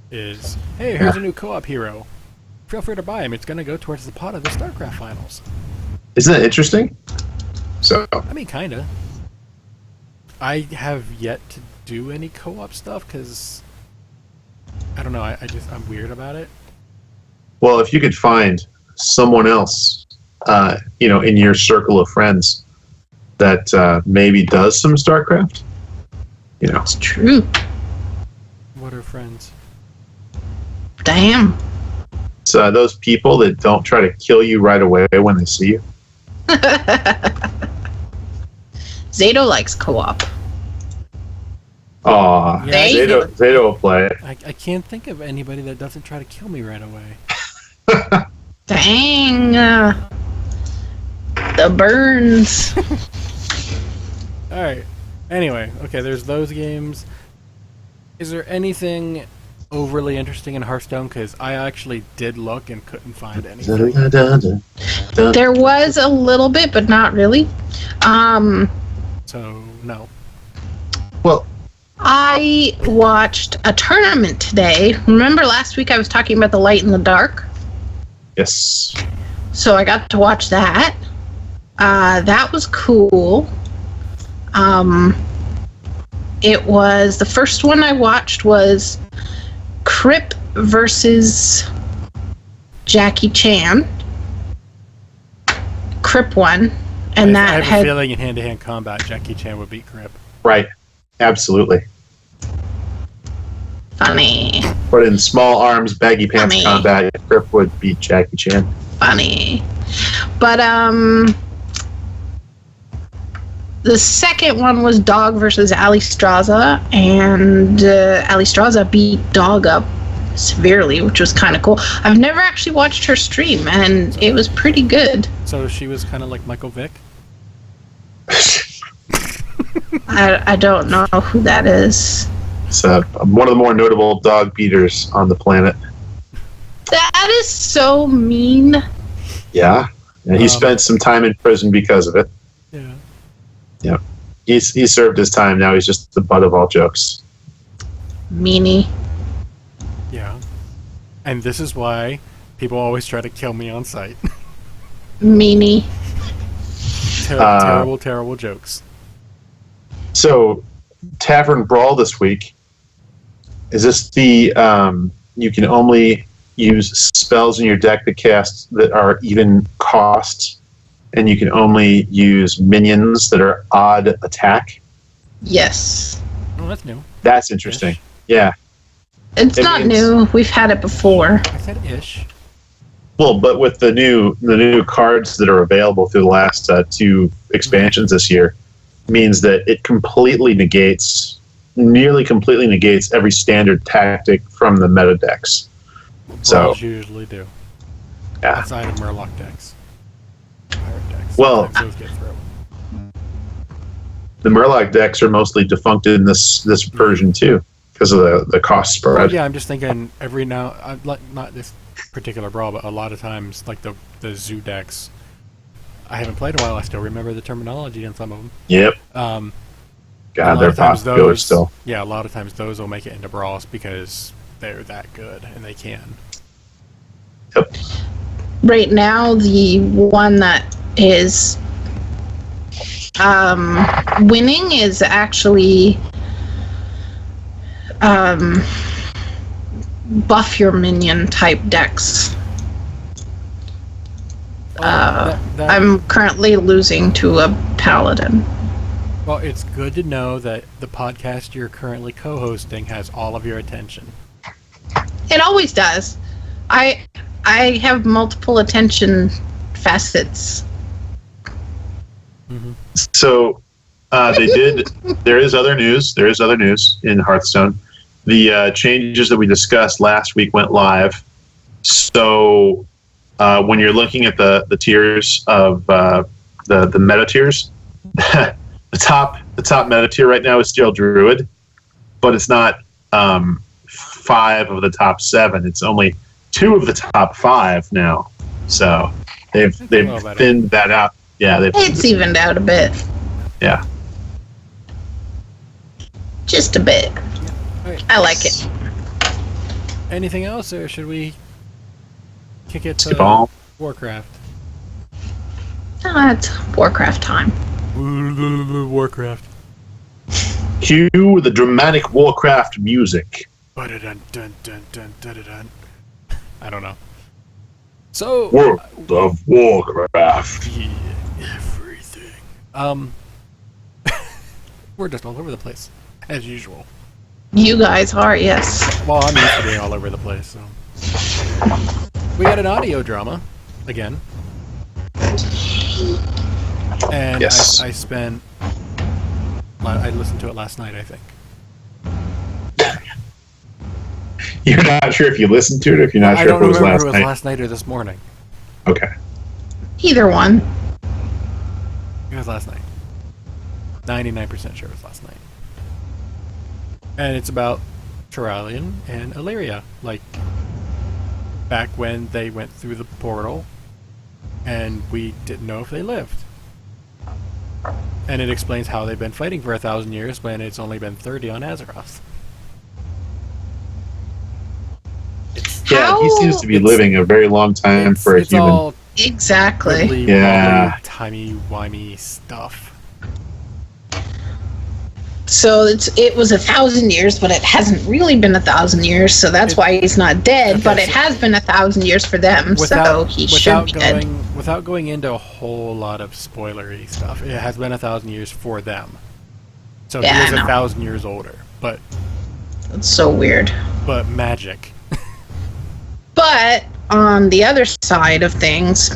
Is, hey, here's a new co-op hero. Feel free to buy him. It's going to go towards the pot of the StarCraft finals. Isn't that interesting? So I mean, kind of. I have yet to do any co-op stuff because I don't know. I'm weird about it. Well, if you could find someone else, in your circle of friends that maybe does some StarCraft, You know. It's true. What are friends? Damn. It's those people that don't try to kill you right away when they see you. Zato likes co-op. Aw, Yeah, Zato will play it. I can't think of anybody that doesn't try to kill me right away. Dang. The burns. Alright. Anyway, okay, there's those games. Is there anything overly interesting in Hearthstone? Because I actually did look and couldn't find anything. There was a little bit, but not really. So, no. Well, I watched a tournament today. Remember last week I was talking about the light and the dark? yes. So I got to watch that. That was cool. It was, the first one I watched was Crip versus Jackie Chan. Crip won, and I that have a had feeling in hand-to-hand combat, Jackie Chan would beat Crip. Right. Absolutely. funny. But in small arms, baggy pants Funny. combat, Crip would beat Jackie Chan. Funny. But the second one was Dog versus Ali Straza, and Ali Straza beat Dog up severely, which was kind of cool. I've never actually watched her stream, and it was pretty good. So she was kind of like Michael Vick? I don't know who that is. It's one of the more notable dog beaters on the planet. That is so mean. Yeah. And he spent some time in prison because of it. Yeah. Yeah. He served his time. Now he's just the butt of all jokes. Meanie. Yeah. And this is why people always try to kill me on sight. Meanie. Terrible, terrible jokes. So, Tavern Brawl this week. Is this the you can only use spells in your deck that are even cost, and you can only use minions that are odd attack? Yes. Oh, that's new. That's interesting. Ish. Yeah. It's It not means- new. We've had it before. I said ish. Well, but with the new cards that are available through the last two expansions this year, means that it nearly completely negates every standard tactic from the meta decks. So, Brawls usually do. yeah. Outside of Murloc decks. Pirate decks. Well- Sometimes those get through. The Murloc decks are mostly defunct in this version too, because of the cost Well, spread. yeah, I'm just thinking every now, not this particular brawl, but a lot of times, like the zoo decks, I haven't played in a while. I still remember the terminology in some of them. Yep. A lot God, they're of times popular those- still. Yeah, a lot of times those will make it into brawls because they're that good and they can. Yep. Right now, the one that is winning is actually buff your minion type decks. I'm currently losing to a paladin. Well, it's good to know that the podcast you're currently co-hosting has all of your attention. It always does. I have multiple attention facets. So they did. There is other news. There is other news in Hearthstone. The changes that we discussed last week went live. So when you're looking at the tiers of the meta tiers, the top meta tier right now is still Druid, but it's not 5 of the top 7. It's only 2 of the top 5 now. So they've thinned that out. Yeah, It's evened out a bit. Yeah. Just a bit. Alright. I like it. Anything else, or should we kick it Skip to on. Warcraft? It's Warcraft time. Warcraft. Cue the dramatic Warcraft music. Ba-da-dun-dun-dun-dun-dun-dun. I don't know. So, World of Warcraft. yeah, everything. We're just all over the place. as usual. You guys are, yes. Well, I'm used to being all over the place, so. We had an audio drama, again. And Yes. I listened to it last night, I think. You're not sure if you listened to it, or if you're not I sure don't if it was remember last if it was night. last night or this morning. Okay. Either one. It was last night. 99% sure it was last night. And it's about Turalian and Illyria. Like, back when they went through the portal, and we didn't know if they lived. And it explains how they've been fighting for 1,000 years when it's only been 30 on Azeroth. Yeah, he seems to be living a very long time for a It's human. all Exactly. wibbly, Yeah. wobbly, timey-wimey stuff. So it was 1,000 years, but it hasn't really been 1,000 years, so that's why he's not dead. Okay, but it so- has been 1,000 years for them, so he should be dead. Without going into a whole lot of spoilery stuff, it has been 1,000 years for them. So Yeah, he is I know. 1,000 years older, but It's so weird. magic. But on the other side of things,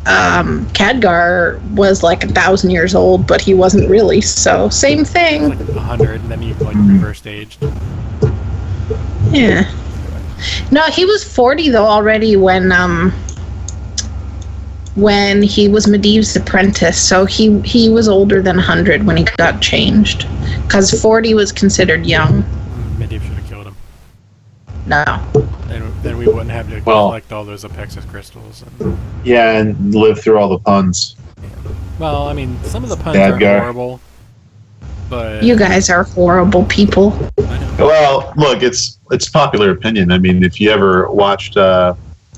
Khadgar was like 1,000 years old, but he wasn't really. So same thing. Like 100, and then you like reversed aged. Yeah. No, he was 40 though already when he was Medivh's apprentice. So he was older than 100 when he got changed, because 40 was considered young. Medivh should have killed him. No. Then we wouldn't have to Well- collect all those Apexis crystals. And, Yeah, and live through all the puns. well, I mean, some of the puns Bad are guy. horrible, but You guys are horrible people. I know. Well, look, it's popular opinion. I mean, if you ever watched,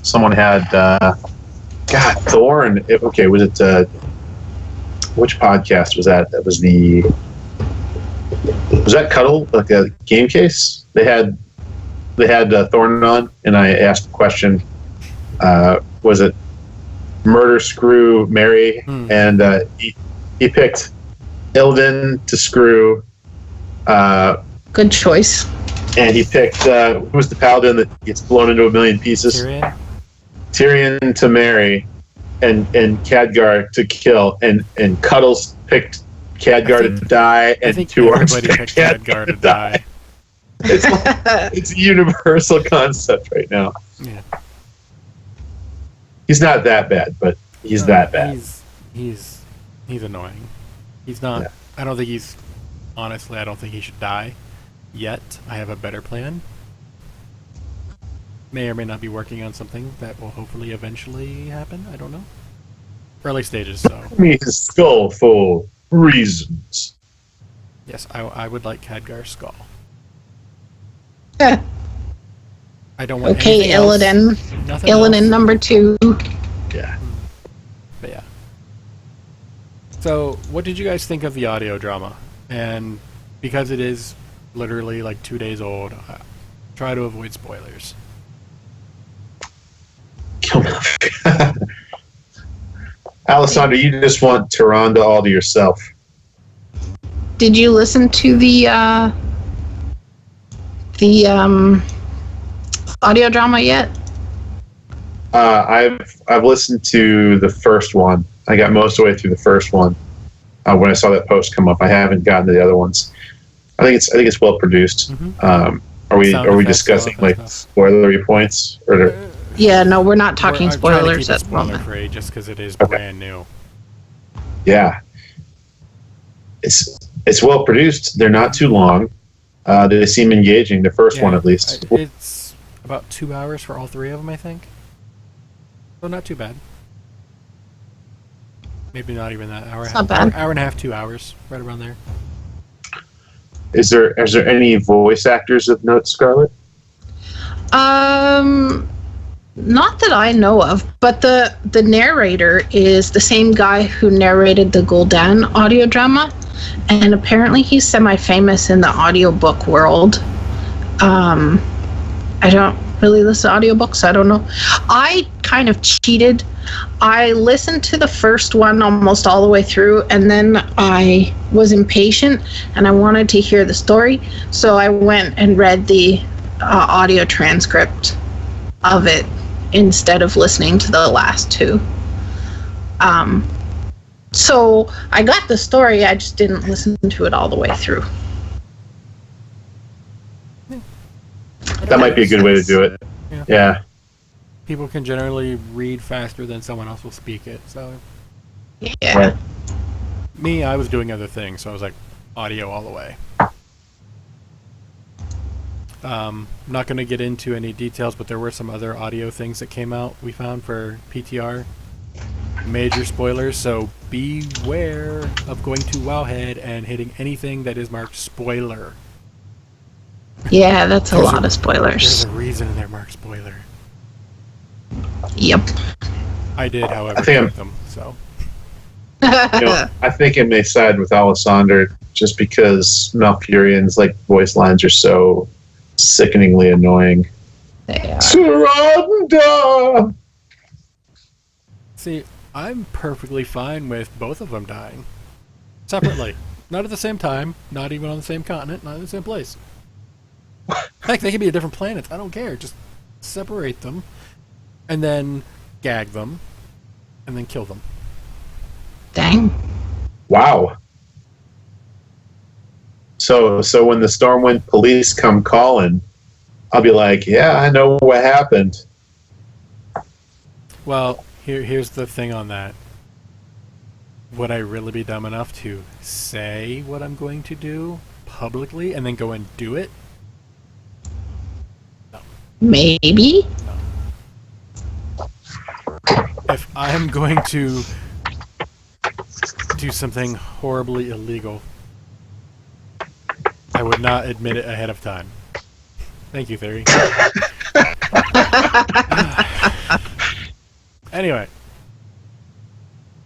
someone had, God, Thor, and okay, was it which podcast was that? That was was that Cuddle, like a game case? They had Thorne on, and I asked the question, was it murder, screw, marry? And he picked Illidan to screw, Good choice. and he picked who was the paladin that gets blown into a million pieces? Tyrion? Tyrion to marry, and Khadgar to kill, and Cuddles picked Khadgar to die, I and think Two Arms everybody picked Khadgar to die. It's it's a universal concept right now. Yeah. He's not that bad, but he's that bad. He's annoying. He's not. Yeah. I don't think he's. Honestly, I don't think he should die yet. I have a better plan. May or may not be working on something that will hopefully eventually happen. I don't know. Early stages, so I mean, his skull full reasons. yes, I would like Khadgar's skull. Eh, I don't want okay, anything else. Illidan. Nothing Illidan else. number 2. Yeah. But yeah. So, what did you guys think of the audio drama? And because it is literally like 2 days old, try to avoid spoilers. Alessandra, you just want Tyrande all to yourself. Did you listen to the audio drama yet? I've listened to the first one. I got most of the way through the first one when I saw that post come up. I haven't gotten to the other ones. I think it's well produced. Mhm. Are we Sound effects, discussing all that like stuff. spoilery points or? Yeah, no, we're not talking I'm trying to spoilers keep it at the moment. spoiler-free just because it is Okay. brand new. Yeah, it's well produced. They're not too long. They seem engaging. The first one, at least. It's about 2 hours for all three of them, I think. So not too bad. Maybe not even that. Hour, It's and a not half, bad. hour and a half, 2 hours, right around there. Is there any voice actors of note, Scarlett? Not that I know of, but the narrator is the same guy who narrated the Gul'dan audio drama, and apparently he's semi-famous in the audiobook world. I don't really listen to audiobooks. I don't know. I kind of cheated. I listened to the first one almost all the way through, and then I was impatient and I wanted to hear the story, so I went and read the audio transcript of it instead of listening to the last two. So I got the story, I just didn't listen to it all the way through. That might be a good way to do it. Yeah. People can generally read faster than someone else will speak it, so... Yeah. Right. Me, I was doing other things, so I was like, audio all the way. Not going to get into any details, but there were some other audio things that came out we found for PTR. Major spoilers, so beware of going to Wowhead and hitting anything that is marked spoiler. Yeah, that's a lot of There's spoilers. a reason they're marked spoiler. Yep. I did, however, I think I'm- check them, so... I think I may side with Alessander just because Malfurion's voice lines are so sickeningly annoying. They are. Surrender! See, I'm perfectly fine with both of them dying. Separately. Not at the same time, not even on the same continent, not in the same place. Heck, they could be a different planet. I don't care. Just separate them, and then gag them, and then kill them. Dang. Wow. So when the Stormwind police come calling, I'll be like, yeah, I know what happened. Well, here's the thing on that. Would I really be dumb enough to say what I'm going to do publicly and then go and do it? Maybe? If I'm going to do something horribly illegal, I would not admit it ahead of time. Thank you, Theory. Anyway,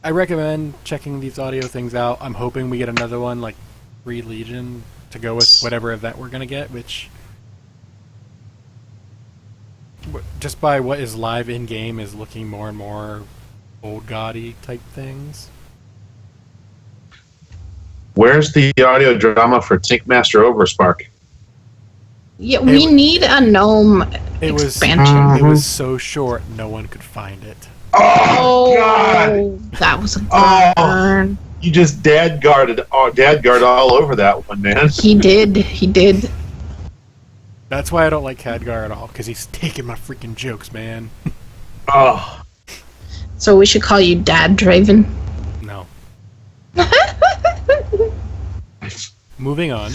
I recommend checking these audio things out. I'm hoping we get another one like Free Legion to go with whatever event we're going to get, which just by what is live in-game is looking more and more old gaudy type things. Where's the audio drama for Tinkmaster Overspark? Yeah, we need a gnome expansion. It was so short, no one could find it. Oh, God! That was a Oh. burn. You just dad guarded all over that one, man. He did. That's why I don't like Khadgar at all, because he's taking my freaking jokes, man. Oh, So we should call you Dad Draven. No. Moving on.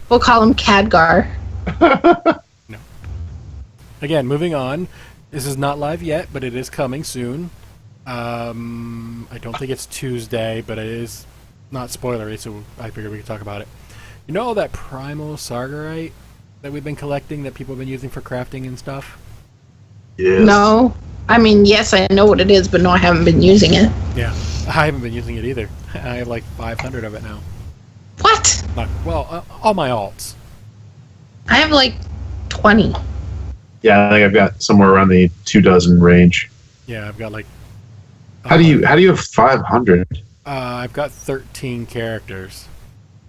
We'll call him Khadgar. Again, moving on. This is not live yet, but it is coming soon. I don't think it's Tuesday, but it is not spoilery, so I figured we could talk about it. You know all that primal sargarite that we've been collecting that people have been using for crafting and stuff? yes. No. I mean, yes, I know what it is, but no, I haven't been using it. Yeah. I haven't been using it either. I have like 500 of it now. What? All my alts. I have like 20. Yeah, I think I've got somewhere around the 24 range. Yeah, I've got like... How do you have 500? I've got 13 characters.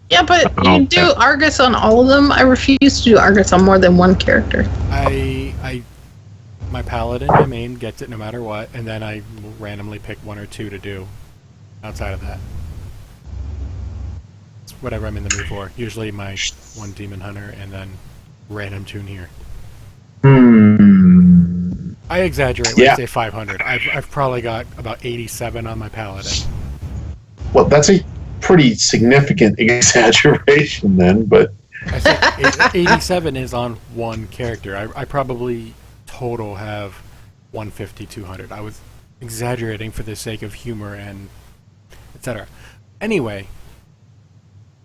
Yeah, but Oh, you do okay. Argus on all of them. I refuse to do Argus on more than one character. My paladin, my main, gets it no matter what, and then I randomly pick one or two to do outside of that. It's whatever I'm in the mood for. Usually my one demon hunter and then random tune here. I exaggerate when I Yeah. say 500. I've probably got about 87 on my paladin. Well, that's a pretty significant exaggeration then, but I said 87 is on one character. I probably total have 150, 200. I was exaggerating for the sake of humor and etc. Anyway,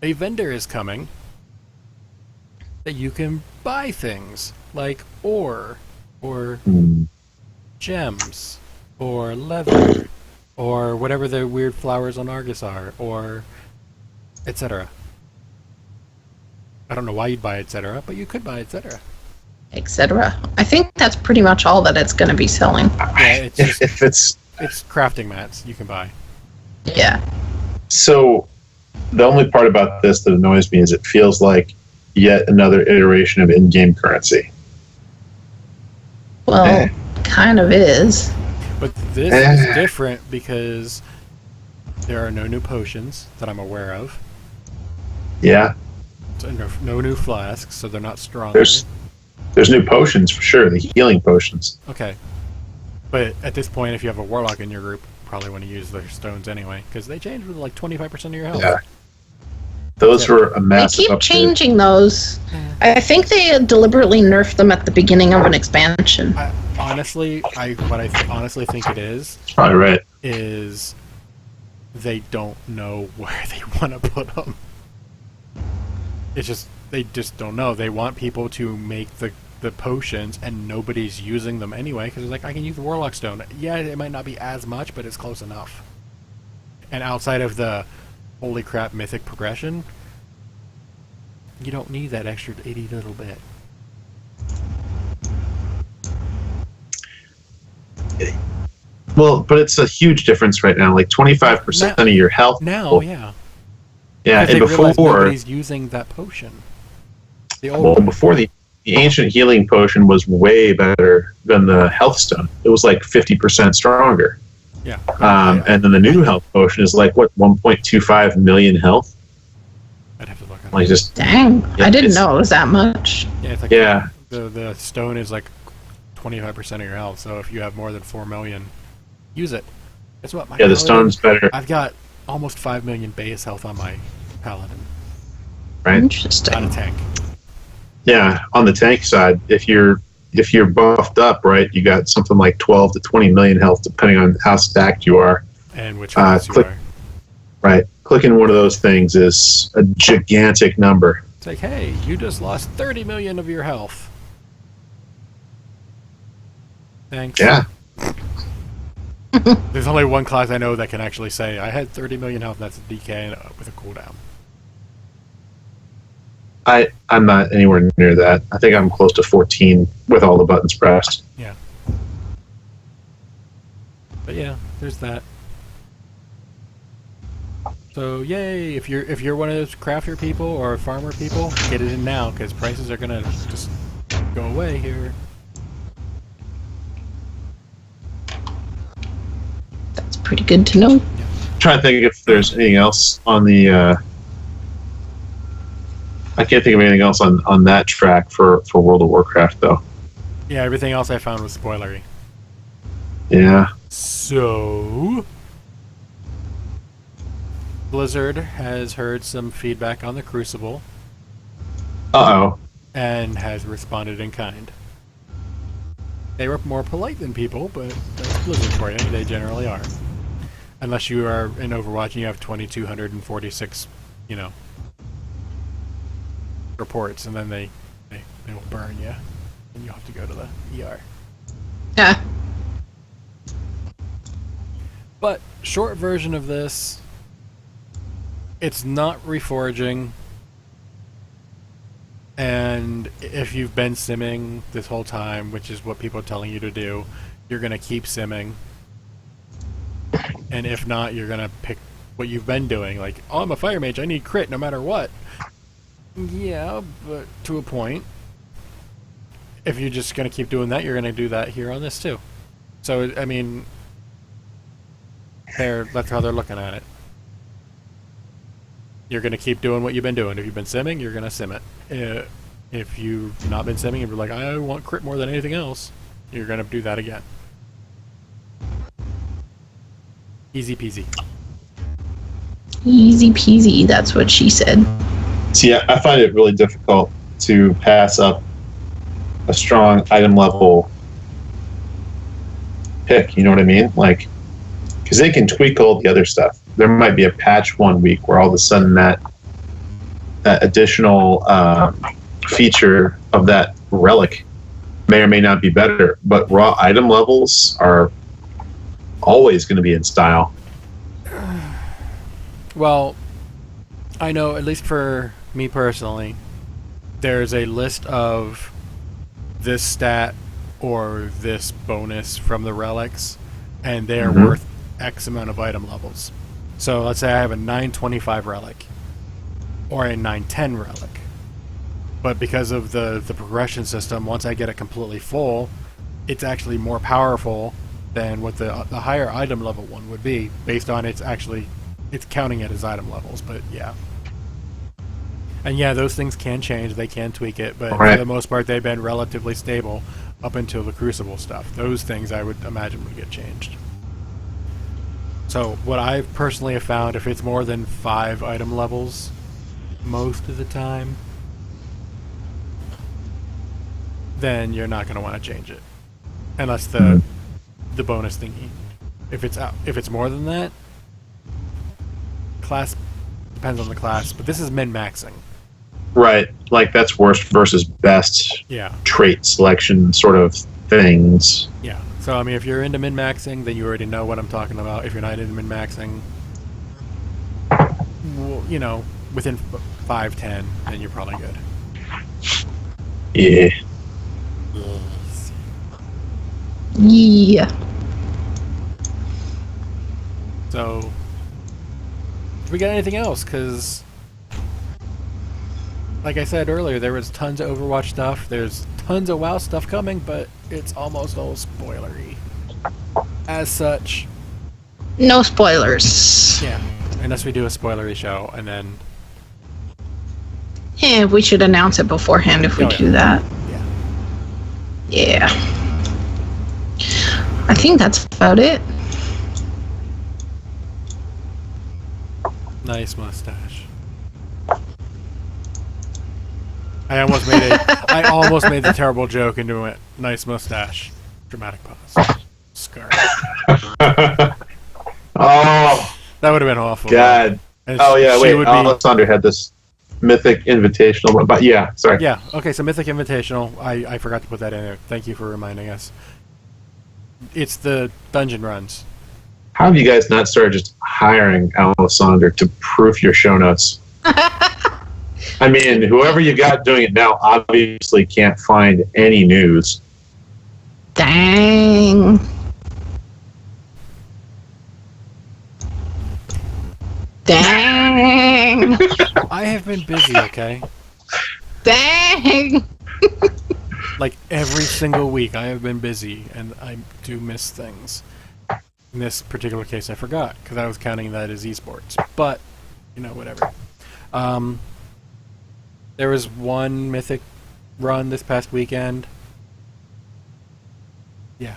a vendor is coming that you can buy things like ore or gems or leather or whatever the weird flowers on Argus are or etc. I don't know why you'd buy etc., but you could buy etc. etc. I think that's pretty much all that it's going to be selling. Yeah, it's just, If it's it's crafting mats you can buy. Yeah. so, the only part about this that annoys me is it feels like yet another iteration of in-game currency. Well, kind of is. But this is different because there are no new potions that I'm aware of. Yeah, So no new flasks, so they're not stronger. there's new potions for sure, the healing potions. Okay. But at this point, if you have a warlock in your group, probably want to use their stones anyway, because they change with like 25% of your health. Yeah. Those were a They massive keep upgrade. changing those. I think they deliberately nerfed them at the beginning of an expansion. What I honestly think it is Probably right. they don't know where they want to put them. It's just they just don't know. They want people to make the potions, and nobody's using them anyway because it's like, I can use the warlock stone. Yeah, it might not be as much, but it's close enough. And outside of the holy crap mythic progression, you don't need that extra 80 little bit. Well, but it's a huge difference right now. Like 25% of your health. Now, yeah. Yeah, Because and they realize before, nobody's using that potion. The old well, one. before the ancient healing potion was way better than the health stone. It was like 50% stronger. Yeah. And then the new health potion is like, what, 1.25 million health? I'd have to look at Like, it. just, Dang, Yeah, I didn't it's- know it was that much. Yeah, it's like yeah. the stone is like 25% of your health, so if you have more than 4 million, use it. Guess what? My Yeah, the paladin- stone's better, I've got almost 5 million base health on my paladin. right? Not Interesting. a tank. Yeah, on the tank side, if you're buffed up, right, you got something like 12 to 20 million health, depending on how stacked you are. And which ones you click- are. Right, clicking one of those things is a gigantic number. It's like, hey, you just lost 30 million of your health. Thanks. Yeah, There's only one class I know that can actually say, I had 30 million health, and that's a DK with a cooldown. I'm not anywhere near that. I think I'm close to 14 with all the buttons pressed. Yeah. But yeah, there's that. So yay! If you're one of those crafter people or farmer people, get it in now because prices are gonna just go away here. That's pretty good to know. Trying to think if there's anything else on the. I can't think of anything else on that track for World of Warcraft though. Yeah, everything else I found was spoilery. Yeah. So Blizzard has heard some feedback on the Crucible Uh-oh. and has responded in kind. They were more polite than people, but that's Blizzard for you. They generally are. Unless you are in Overwatch and you have 2,246, reports, and then they will burn you, and you have to go to the ER. Yeah. But short version of this, it's not reforging, and if you've been simming this whole time, which is what people are telling you to do, you're going to keep simming. And if not, you're going to pick what you've been doing. Like, oh, I'm a fire mage, I need crit no matter what. Yeah, but to a point. If you're just going to keep doing that, you're going to do that here on this too. So, I mean, that's how they're looking at it. You're going to keep doing what you've been doing. If you've been simming, you're going to sim it. If you've not been simming and you're like, I want crit more than anything else, you're going to do that again. Easy peasy. Easy peasy, that's what she said. See, I find it really difficult to pass up a strong item level pick, you know what I mean? Like, because they can tweak all the other stuff. There might be a patch one week where all of a sudden that additional feature of that relic may or may not be better, but raw item levels are always going to be in style. Well, I know, at least for me personally, there's a list of this stat or this bonus from the relics, and they're worth X amount of item levels. So let's say I have a 925 relic or a 910 relic. But because of the progression system, once I get it completely full, it's actually more powerful than what the higher item level one would be, based on it's counting it as item levels. But yeah. And yeah, those things can change, they can tweak it, but for the most part they've been relatively stable up until the Crucible stuff. Those things I would imagine would get changed. So what I personally have found, if it's more than 5 item levels, most of the time, then you're not going to want to change it, unless the bonus thingy. If it's more than that, class depends on the class, but this is min-maxing. Right, like that's worst versus best trait selection sort of things. Yeah. So I mean, if you're into min-maxing, then you already know what I'm talking about. If you're not into min-maxing, well, within 5-10, then you're probably good. Yeah. Yeah. So, do we got anything else? Because, like I said earlier, there was tons of Overwatch stuff. There's tons of WoW stuff coming, but it's almost all spoilery. As such, No spoilers. yeah. Unless we do a spoilery show, and then Yeah, we should announce it beforehand if we do that. yeah. Yeah. I think that's about it. Nice mustache. I almost made the terrible joke into a nice mustache. Dramatic pause. Scar. Oh, That would have been awful. God. And Oh, yeah, she wait. would be- Alexander had this Mythic Invitational one, but yeah, sorry. Yeah, okay, so Mythic Invitational, I forgot to put that in there. Thank you for reminding us. It's the dungeon runs. How have you guys not started just hiring Alexander to proof your show notes? I mean, whoever you got doing it now obviously can't find any news. Dang. Dang. I have been busy, okay? Dang. Like, every single week I have been busy, and I do miss things. In this particular case, I forgot, because I was counting that as esports. But, whatever. There was one Mythic run this past weekend. Yeah.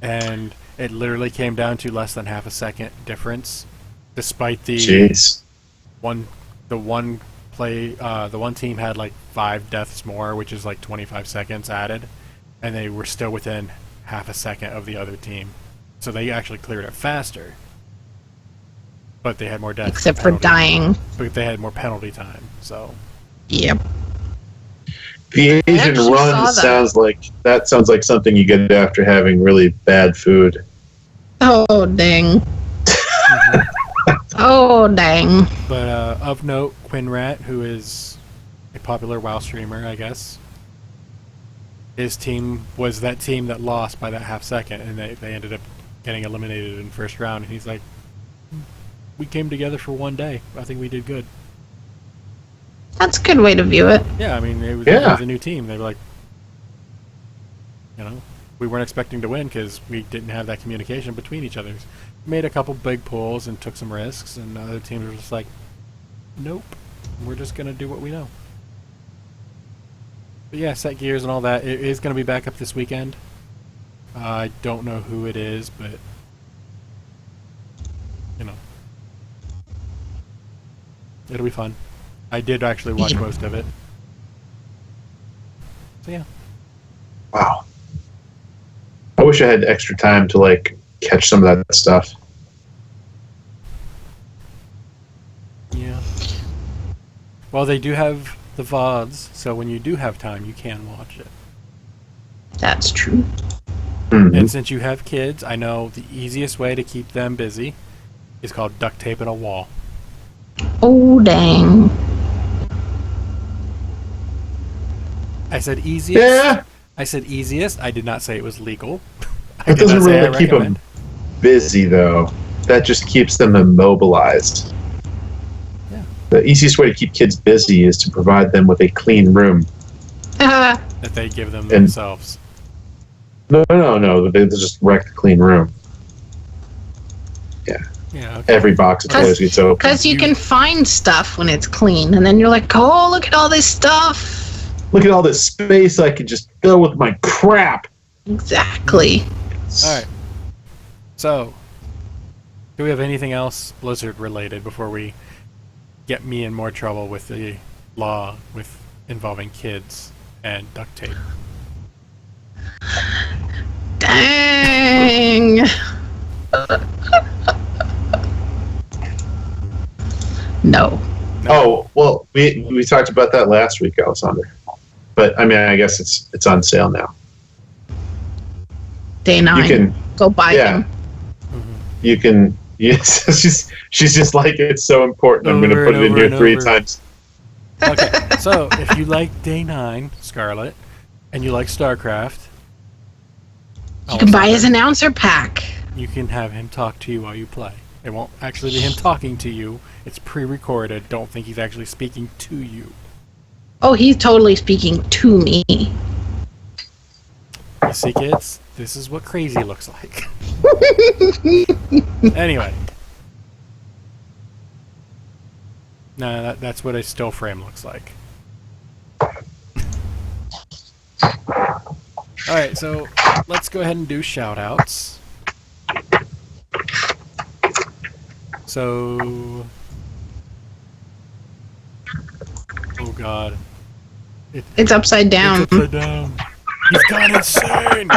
And it literally came down to less than half a second difference, despite the Jeez. the one team had like 5 deaths more, which is like 25 seconds added, and they were still within half a second of the other team. So they actually cleared it faster. But they had more deaths. Except for dying. But they had more penalty time, so. Yep. The Asian actually run saw that. sounds like something you get after having really bad food. Oh, dang. Oh, dang. But of note, Quinrat, who is a popular WoW streamer, I guess, his team was that team that lost by that half second, and they ended up getting eliminated in first round. And he's like, we came together for one day. I think we did good. That's a good way to view it. Yeah, I mean, it was a new team. They were like, we weren't expecting to win because we didn't have that communication between each other. Made a couple big pulls and took some risks, and other teams were just like, nope, we're just going to do what we know. But yeah, set gears and all that. It is going to be back up this weekend. I don't know who it is, but, it'll be fun. I did actually watch most of it. So yeah. Wow. I wish I had extra time to catch some of that stuff. Yeah. Well, they do have the VODs, so when you do have time, you can watch it. That's true. Mhm. And since you have kids, I know the easiest way to keep them busy is called duct taping a wall. Oh, dang. I said easiest. Yeah. I said easiest. I did not say it was legal. It doesn't really keep them busy, though. That just keeps them immobilized. Yeah. The easiest way to keep kids busy is to provide them with a clean room. That they give them themselves. No. They just wreck the clean room. Yeah. Yeah. Okay. Every box of toys gets open. Because you can find stuff when it's clean, and then you're like, oh, look at all this stuff. Look at all this space I could just fill with my crap. Exactly. All right. So, do we have anything else Blizzard related before we get me in more trouble with the law with involving kids and duct tape? Dang. No. Oh, well, we talked about that last week, Alessandra. But I mean, I guess it's on sale now. Day 9. You can go buy them. You can. Yes, she's just like, it's so important. I'm going to put it in here 3 times. Okay, so if you like Day 9, Scarlet, and you like StarCraft, you can buy his announcer pack. You can have him talk to you while you play. It won't actually be him talking to you. It's pre-recorded. Don't think he's actually speaking to you. Oh, he's totally speaking to me. You see, kids? This is what crazy looks like. Anyway. No, that's what a still frame looks like. Alright, so let's go ahead and do shout-outs. So... Oh god. It's upside down. It's upside down. He's gone insane!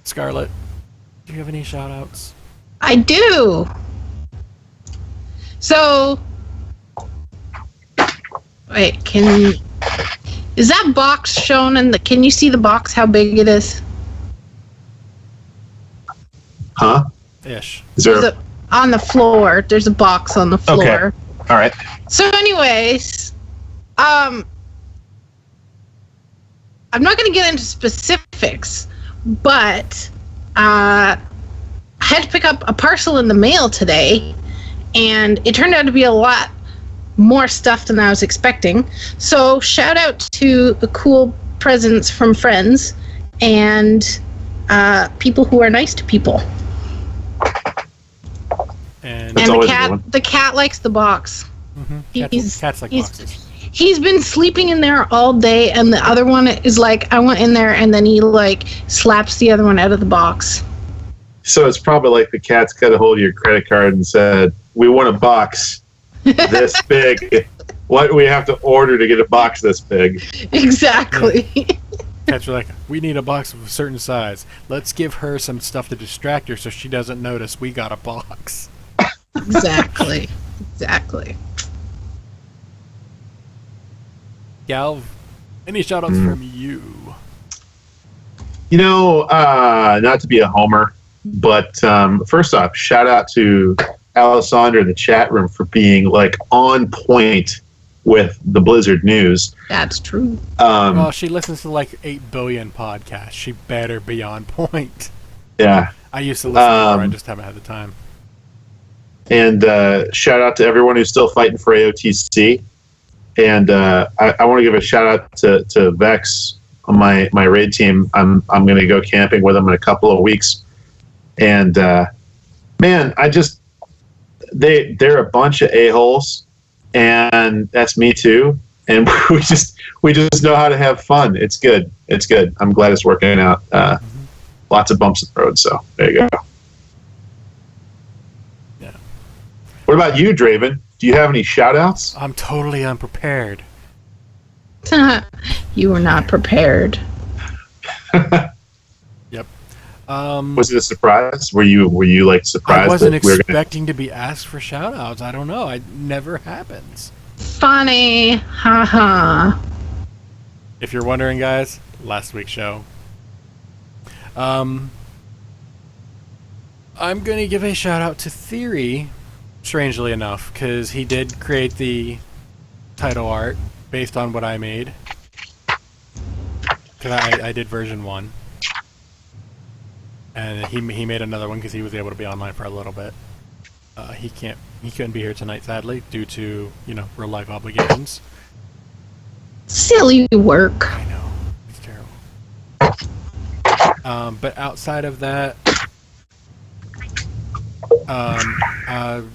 Scarlet, do you have any shout-outs? I do! So... Wait, is that box shown in the... Can you see the box, how big it is? Huh? Ish. Is there on the floor. There's a box on the floor. Okay. All right. So anyways, I'm not going to get into specifics, but I had to pick up a parcel in the mail today, and it turned out to be a lot more stuff than I was expecting. So shout out to the cool presents from friends and people who are nice to people. And the cat likes the box. Mm-hmm. Cats like boxes. He's been sleeping in there all day, and the other one is like, I went in there, and then he like slaps the other one out of the box. So it's probably like the cat's got a hold of your credit card and said, "We want a box this big. What do we have to order to get a box this big?" Exactly. Cats are like, "We need a box of a certain size. Let's give her some stuff to distract her so she doesn't notice we got a box." Exactly. Galv, any shout-outs from you? You know, not to be a homer, but first off, shout out to Alessandra in the chat room for being like on point with the Blizzard news. That's true. Well, she listens to like 8 billion podcasts. She better be on point. Yeah. I used to listen to her. I just haven't had the time. And shout out to everyone who's still fighting for AOTC. And I want to give a shout out to Vex on my raid team. I'm going to go camping with them in a couple of weeks. And man, they're a bunch of a-holes, and that's me too. And we just know how to have fun. It's good. I'm glad it's working out. Lots of bumps in the road. So there you go. Yeah. What about you, Draven? Do you have any shout-outs? I'm totally unprepared. You were not prepared. Yep. Was it a surprise? Were you like surprised? I wasn't that we were expecting to be asked for shout-outs. I don't know. It never happens. Funny. Haha. If you're wondering, guys, last week's show. I'm going to give a shout-out to Theory, strangely enough, because he did create the title art based on what I made. because I did version 1. And he made another one because he was able to be online for a little bit. He couldn't be here tonight, sadly, due to, real life obligations. Silly work. I know. It's terrible. But outside of that, I'm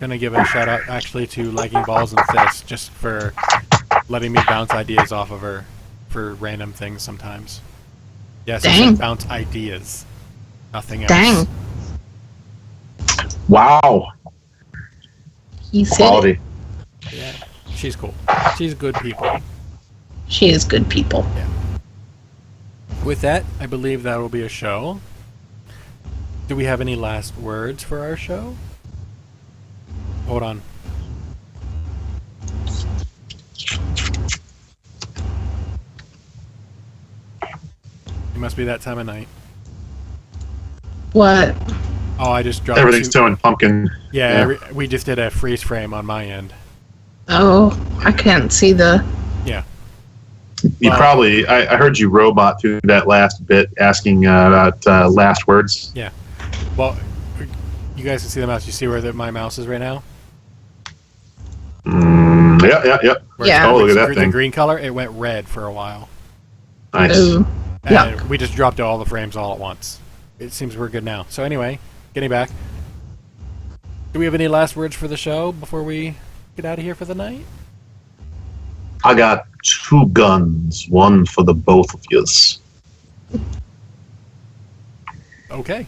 gonna give a shout out actually to Lagging Balls and Fists just for letting me bounce ideas off of her for random things sometimes. Yes, I said bounce ideas. Nothing else. Dang. Wow. He said Quality. Yeah, she's cool. She's good people. she is good people. Yeah. With that, I believe that will be a show. Do we have any last words for our show? Hold on. It must be that time of night. What? Oh, I just dropped Everything's towing pumpkin. Yeah, we just did a freeze frame on my end. Oh, I can't see the... Yeah. You probably, I heard you robot through that last bit asking about last words. Yeah. Well, you guys can see the mouse. You see where my mouse is right now? Yeah. Where Yeah. Oh, look at that the thing. green color, it went red for a while. Nice. Ooh. And Yuck. we just dropped all the frames all at once. It seems we're good now. So anyway, getting back. Do we have any last words for the show before we get out of here for the night? I got 2 guns, one for the both of yous. Okay.